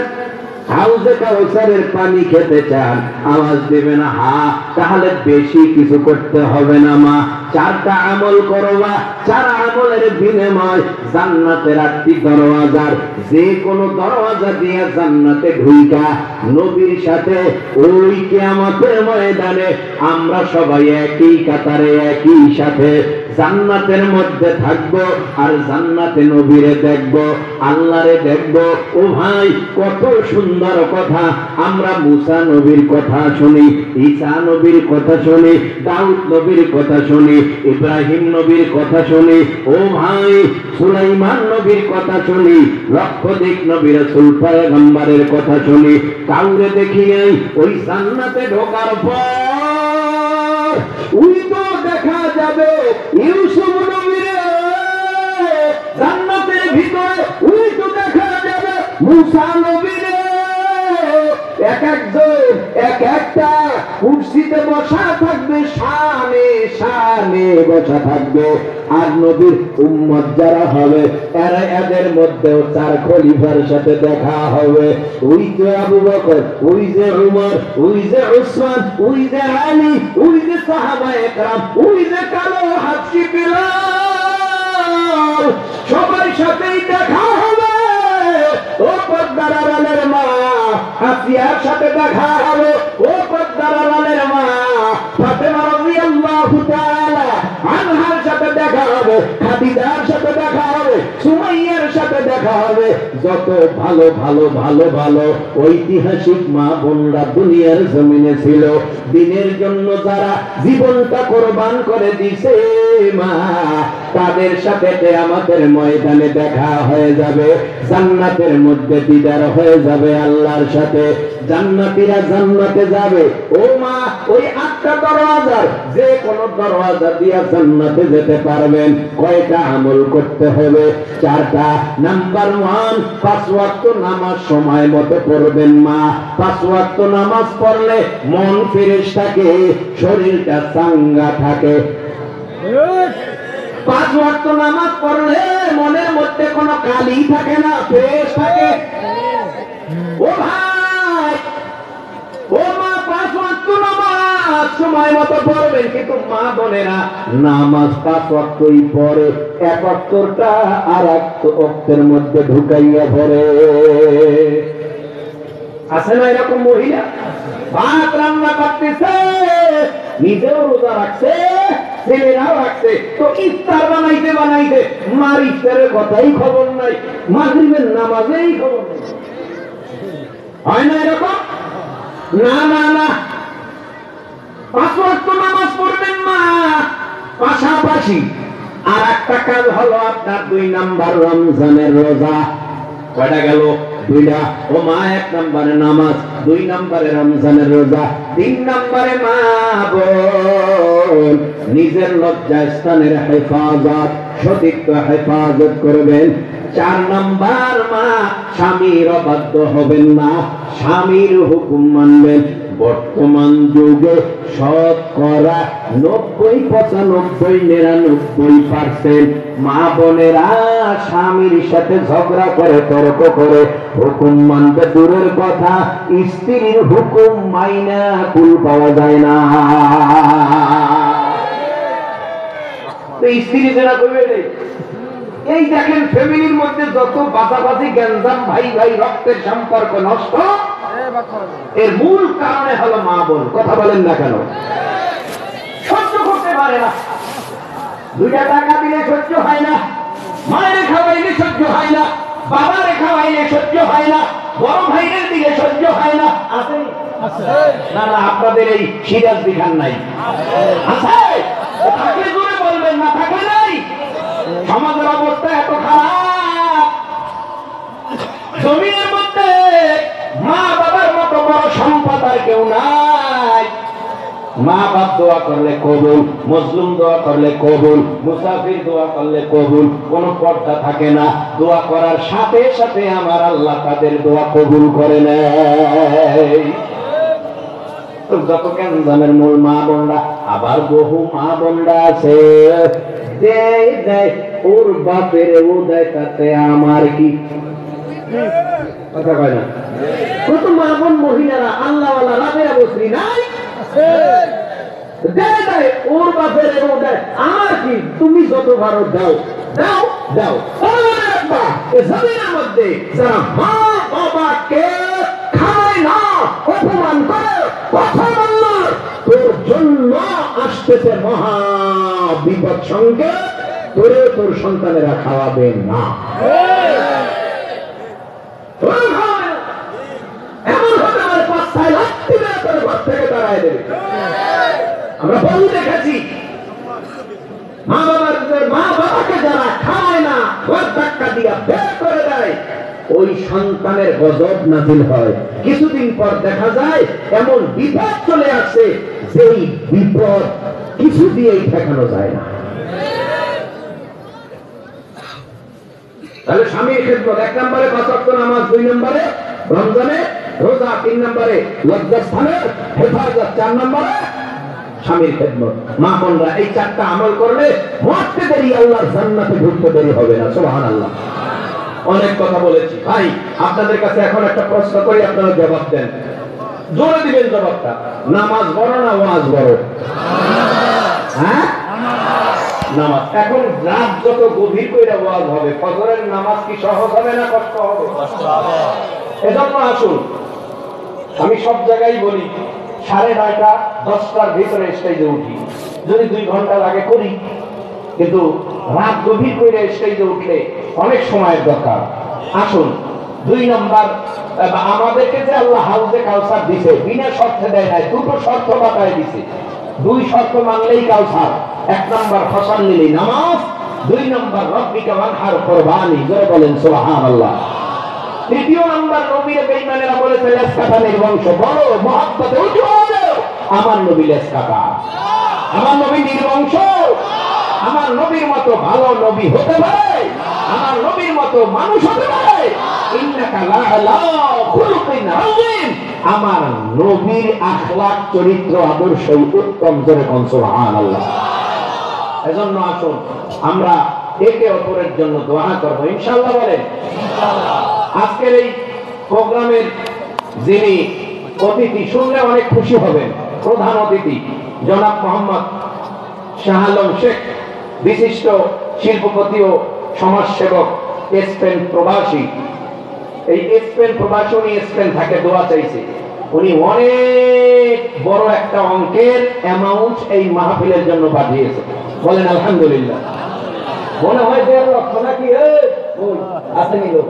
হাউজে কাউসারের পানি খেতে চান? আওয়াজ দেবে না হা, তাহলে বেশি কিছু করতে হবে না মা, চারটা আমল করবা, চার আমলের বিনিময় জান্নাতের 8টি দরওয়াজার যে কোনো দরওয়াজা দিয়ে জান্নাতে ঢুইকা নবীর সাথে ওই কিয়ামতের ময়দানে আমরা সবাই একই কাতারে একই সাথে জান্নাতের মধ্যে থাকবো, আর জান্নাতে নবীরে দেখবো, আল্লাহরে দেখবো। ও ভাই কত সুন্দর কথা! আমরা মুসা নবীর কথা শুনি, ঈসা নবীর কথা শুনি, দাউদ নবীর কথা শুনি, ইব্রাহিম নবীর কথা শুনি, ও ভাই সুলাইমান নবীর কথা শুনি, লক্ষাধিক নবী রাসূল পয়গম্বরের কথা শুনি, কাউরে দেখি নাই ওই জান্নাতে ঢোকার পর ওই তো দেখা যাবে ইউসুফ নবীরে জান্নাতের ভিতরে, ওই তো দেখা যাবে মুসা নবীরে, এক একজন এক একটা কুরসিতে বসা থাকবে, শানে শানে বসা থাকবে। আর নবীর উম্মত যারা হবে এরা এদের মধ্যেও 4 খলিফার সাথে দেখা হবে। ওই যে আবু বকর, ওই যে উমর, ওই যে উসমান, ওই যে আলী, ওই যে সাহাবায়ে কেরাম, ওই যে কালো হাবশী বিলাল, সবার সাথেই দেখা হবে। ও পর্দার আড়ালের মা, আসিয়ার সাথে দেখা হবে। ও পর্দার আড়ালের মা, ফাতেমা রাদিয়াল্লাহু তাআলা আনহার সাথে দেখা হবে, খাদিজার সাথে দেখা হবে, সুমাইয়ার সাথে দেখা হবে। যত ভালো ভালো ভালো ভালো ঐতিহাসিক মা বোনরা দুনিয়ার জমিনে ছিল, দিনের জন্য যারা জীবনটা কোরবান করে দিছে মা, তাদের সাথে কিয়ামতের ময়দানে দেখা হয়ে যাবে, জান্নাতের মধ্যে দিদার হয়ে যাবে আল্লাহর সাথে। জান্নাতীরা জান্নাতে যাবে। ও মা, ওই 8টা দরওয়াজার যে কোনো দরওয়াজা দিয়া জান্নাতে যেতে পারবেন। কয়টা আমল করতে হবে? 4টা। নাম্বার 1, 5 ওয়াক্ত নামাজ সময় মতো পড়বেন মা। 5 ওয়াক্ত নামাজ পড়লে মন ফ্রেশ থাকে, শরীরটা চাঙ্গা থাকে। 5 ওয়াক্ত নামাজ পড়লে মনের মধ্যে কোনো কালি থাকে না, ফ্রেশ থাকে। ও ভাই, ও মা, 5 ওয়াক্ত নামাজ সময় মতো পড়বেন। কিন্তু মা বোনেরা নামাজ 5 ওয়াক্তই পড়ে, 1 ওয়াক্তটা আর 1 ওয়াক্তের মধ্যে ঢুকাইয়া পড়ে। আছে না এরকম মহিলা? ভাত রান্না করতেছে, নিজেও রোজা রাখছে, ছেলেরাও রাখছে, তো ইফতার বানাইতে বানাইতে মার ইফতারের কথাই খবর নাই, মাগরিবের নামাজেই খবর নাই। হয় না এরকম? না না না, 5 ওয়াক্ত নামাজ পড়বেন মা। পাশাপাশি আর একটা কাজ হলো আপনার 2 নাম্বার রমজানের রোজা। কয়টা গেল? দুইটা। ও মা, 1 নম্বরে নামাজ, 2 নম্বরে রমজানের রোজা, 3 নম্বরে মা বোন নিজের লজ্জা স্থানের হেফাজত, সতীত্ব হেফাজত করবেন। 4 নম্বর মা, স্বামীর অবাধ্য হবেন না, স্বামীর হুকুম মানবেন। বর্তমান যুগে শতকরা 90-95-99% মা বোনেরা স্বামীর সাথে ঝগড়া করে, তর্ক করে, হুকুম মানতে দূরের কথা, স্ত্রীর হুকুম মাইনা কুল পাওয়া যায় না। স্ত্রী যারা করবে, এই দেখেন ফ্যামিলির মধ্যে যত বাঁচাবাজি গ্যাঞ্জাম, ভাই ভাই রক্তের সম্পর্ক নষ্ট, এর মূল কারণে হলো মা বোন। কথা বলেন না কেন? সহ্য করতে পারে না, 2 টাকা দিলে সহ্য হয় না, মায়ের খাওয়াইলে সহ্য হয় না, বাবার খাওয়াইলে সহ্য হয় না, বড় ভাইয়ের দিকে সহ্য হয় না। আছে না? না, আপনাদের এই সিরাজ বিখান নাই? আছে? থাকলে জোরে বলবেন, না থাকলে নাই। সমাজের অবস্থা এত খারাপ, জমিনের মধ্যে মা বাবার মতো বড় সম্পদ আর কেউ নাই। মা বাপ দোয়া করলে কবুল, মজলুম দোয়া করলে কবুল, মুসাফির দোয়া করলে কবুল, কোন পর্দা থাকে না। দোয়া করার সাথে সাথে আমার আল্লাহ তাদের দোয়া কবুল করে নেয়। যত ক্যান্সারের মূল মা বোনরা। আবার বহু মা বোনরা আছে ওর বাপের ও দেয়, তাতে আমার কি? কথা কয় না? কত মা বোন মহিলারা আল্লাহওয়ালা রাবেরা বসরি নাই, ওর বাপের ও দেয়, আমার কি? তুমি যত ভালো দাও দাও দাও। জমিনের মধ্যে যারা মা বাবাকে খায় না, অপমান করে, কথা বলল, তোর জন্য আসতেছে মহা বিপদ সঙ্গে, তোরে তোর সন্তানেরা খাওয়াবে না। এমন হতে পারে 5-6 লাখ টাকা তোর ঘর থেকে দাঁড়ায় দেবে। আমরা বহু দেখেছি মা বাবাকে যারা খাওয়ায় না, ঘর ধাক্কা দিয়া বের করে দেয়, ওই সন্তানের গজব নাজিল হয়। কিছুদিন পর দেখা যায় এমন বিপদ চলে আসে, যেই বিপদ কিছু দিয়েই ঠেকানো যায় না। তাহলে স্বামীর খেদমত 1 নম্বরে 5 ওয়াক্ত নামাজ, 2 নম্বরে রমজানে রোজা, 3 নম্বরে লজ্জাস্থানের হেফাজত, 4 নম্বরে স্বামীর খেদমত। মা বোনরা এই 4টা আমল করলে মরতে দেরি আল্লাহর জান্নাতে ঢুকতে দেরি হবে না। সুবহানাল্লাহ। অনেক কথা বলেছি ভাই, আপনাদের কাছে এখন একটা প্রশ্ন করি, আপনারা জবাব দেন, জোরে দিবেন জবাবটা। নামাজ বড় না ওয়াজ বড়? হ্যাঁ, নামাজ। এখন রাত যত গভীর করে ওয়াজ হবে, ফজরের নামাজ কি সহজ হবে না কষ্ট হবে? এজন্য আসুন, আমি সব জায়গায় বলি 9:30 10টার ভিতরে স্টেজে উঠি, যদি 2 ঘন্টা লাগে করি, কিন্তু রাত গভীর করে স্টেজে উঠলে অনেক সময়ের দরকার। আসুন, 2 নম্বর, আমাদেরকে যে আল্লাহ হাউজে কাউসার দিছে, বিনা শর্তে দেয় নাই, 2টো শর্ত বাতায় দিছে। 2 শর্ত মানলেই কাউসার। 1 নম্বর ফসল নিলেই নামাজ, 2 নম্বর রব্বিকা ওয়ানহার কুরবানি। জোরে বলেন সুবহানাল্লাহ। 3য় নম্বর, নবীর বেঈমানেরা বলেছে লেজ কাটা নির্বংশ, বড় মহব্বতে উঠো, আমার নবী লেজ কাটা, আমার নবী নির্বংশ। আমার নবীর মতো ভালো নবী হতে পারে, আমার নবীর মতো মানুষ হতে পারে। ইন্নাকা লাআলা খুলুকিন আযীম, আমার নবীর আখলাক, চরিত্র, আদর্শ উত্তম। জোরে কোন সুবহানাল্লাহ। এজন্য আসুন আমরা একে অপরের জন্য দোয়া করব, ইনশাআল্লাহ। বলেন ইনশাআল্লাহ। আজকের এই প্রোগ্রামের যিনি অতিথি, শুনলে অনেক খুশি হবেন, প্রধান অতিথি জনাব মোহাম্মদ শাহ আলম শেখ, বিশিষ্ট শিল্পপতি ও সমাজসেবক, স্পেন প্রবাসী। এই স্পেন প্রবাসী, উনি স্পেন থাকে, দোয়া চাইছে। উনি অনেক বড় একটা অঙ্কের অ্যামাউন্ট এই মাহফিলের জন্য পাঠিয়েছে। বলেন আলহামদুলিল্লাহ। মনে হয় 1.5 লক্ষ নাকি? আসেনি লোক,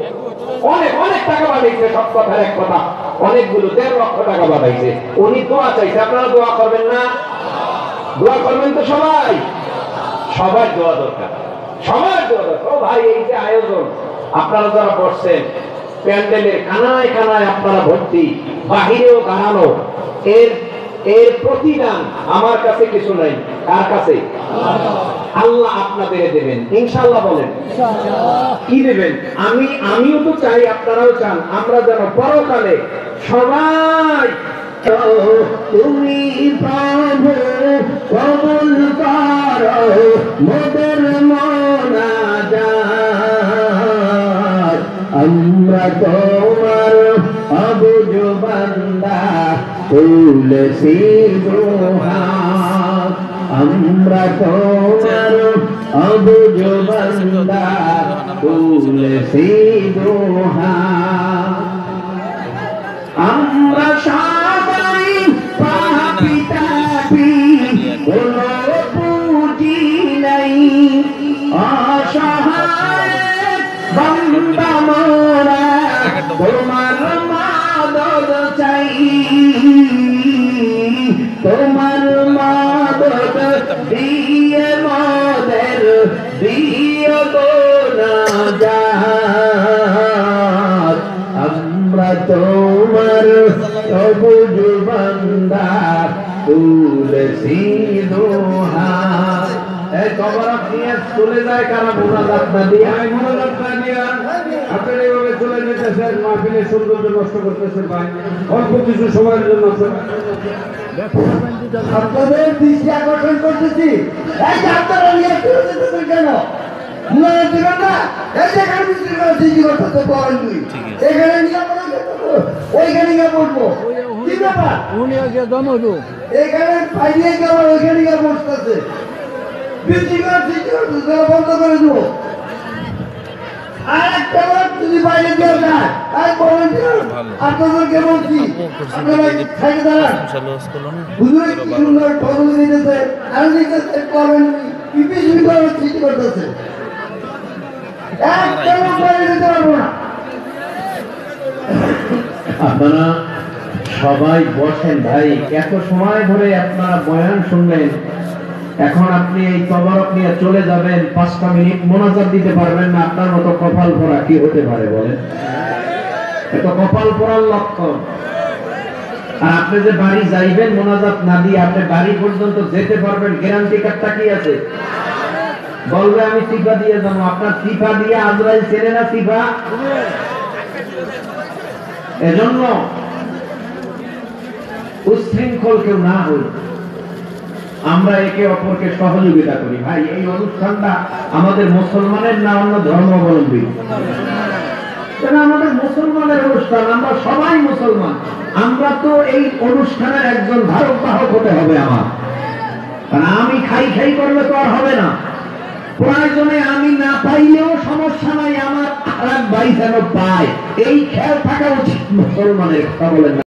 অনেক অনেক টাকা পাঠাইছে। সব কথার এক কথা, অনেকগুলো 1.5 লক্ষ টাকা পাঠাইছে। উনি দোয়া চাইছে, আপনারা দোয়া করবেন না? দোয়া করবেন তো সবাই? সবার দোয়া দরকার, সবার দোয়া দরকার। ও ভাই, এই যে আয়োজন, আপনারা যারা বসছেন, প্যান্ডেলের কানায় কানায় আপনারা ভর্তি, বাহিরেও দাঁড়ানো। এর প্রতিদান আমার কাছে কিছু নাই। কার কাছে? আল্লাহ আপনাদের দেবেন ইনশাআল্লাহ। বলেন কি দেবেন? আমিও তো চাই, আপনারাও চান, আমরা যেন পরকালে সবাই তুমি প্রভু কবুল করো মোদের মোনাজাত, আমরা তোমার আবুজ বান্দা তুলসী দুহাত, আমরা তোমার আবুজ বান্দা তুলসী দুহাত। আমরা সবাই পাপী তাপী, কোনো পুঁজি নাই, অসহায় বান্দা মোরা তোমার মাদদ চাই, তোমার মাদদ দিয়ে মোদের দিও গো নাজাত, আমরা তোমার সবুজ বান্দা তুলসী দুহাত। এই কবরত নিয়ে চলে যায় কারা মোনাজাত না দিয়া? মোনাজাত না দিয়া আপনারা এইভাবে চলে যেতেছেন, মাহফিলের সৌন্দর্য নষ্ট করতেছেন। ভাই অল্প কিছু সময়ের জন্য আপনাদের দৃষ্টি আকর্ষণ করতেছি। এই যে আপনারা নিয়ে চলে যেতেছেন কেন? মোনাজাত দিবেন না? এই যে এখানে মিছিল করে সৃষ্টি করতেছে বলেন তুই, এখানে নিয়ে ওইখানে গিয়ে পড়বো কি ব্যাপার? এখানে পাইয়ে গেল ওইখানে গিয়ে বসতেছে, বন্ধ করে দেবো। আর একটা যদি বাইরে দিয়ে যায় আর বলেন আপনাদেরকে বলছি আপনারা সাইডে দাঁড়ান। হুজুর কি সুন্দর ফটো দিতেছে আর দিতেছে করবেন কি বিশ সৃষ্টি করতেছে, একটা বাইরে দিতে পারবো না। আপনারা সবাই বসেন ভাই, এত সময় ধরে আপনারা বয়ান শুনলেন, এখন আপনি এই তবারক নিয়ে চলে যাবেন, 5টা মিনিট মোনাজাত দিতে পারবেন না, আপনার মতো কপাল পোড়া কি হতে পারে বলেন? এত কপাল পোড়ার লক্ষণ। আর আপনি যে বাড়ি যাইবেন মোনাজাত না দিয়ে, আপনি বাড়ি পর্যন্ত যেতে পারবেন, গ্যারান্টি কার্ডটা কি আছে? বলবে আমি সিফা দিয়ে যাবো, আপনার সিফা দিয়ে আজরাইল চেনে না সিফা। এজন্য উচ্ছৃঙ্খল কেউ না হই, আমরা একে অপরকে সহযোগিতা করি। ভাই এই অনুষ্ঠানটা আমাদের মুসলমানের না অন্য ধর্মাবলম্বী? আমাদের মুসলমানের অনুষ্ঠান, আমরা সবাই মুসলমান, আমরা তো এই অনুষ্ঠানের একজন ধারক বাহক হতে হবে আমার। কারণ আমি খাই খাই করলে তো আর হবে না, প্রয়োজনে আমি না পাইলেও সমস্যা নাই, আমার আর ভাই যেন পায়, এই খেয়াল থাকা উচিত মুসলমানের। কথা বলেন না?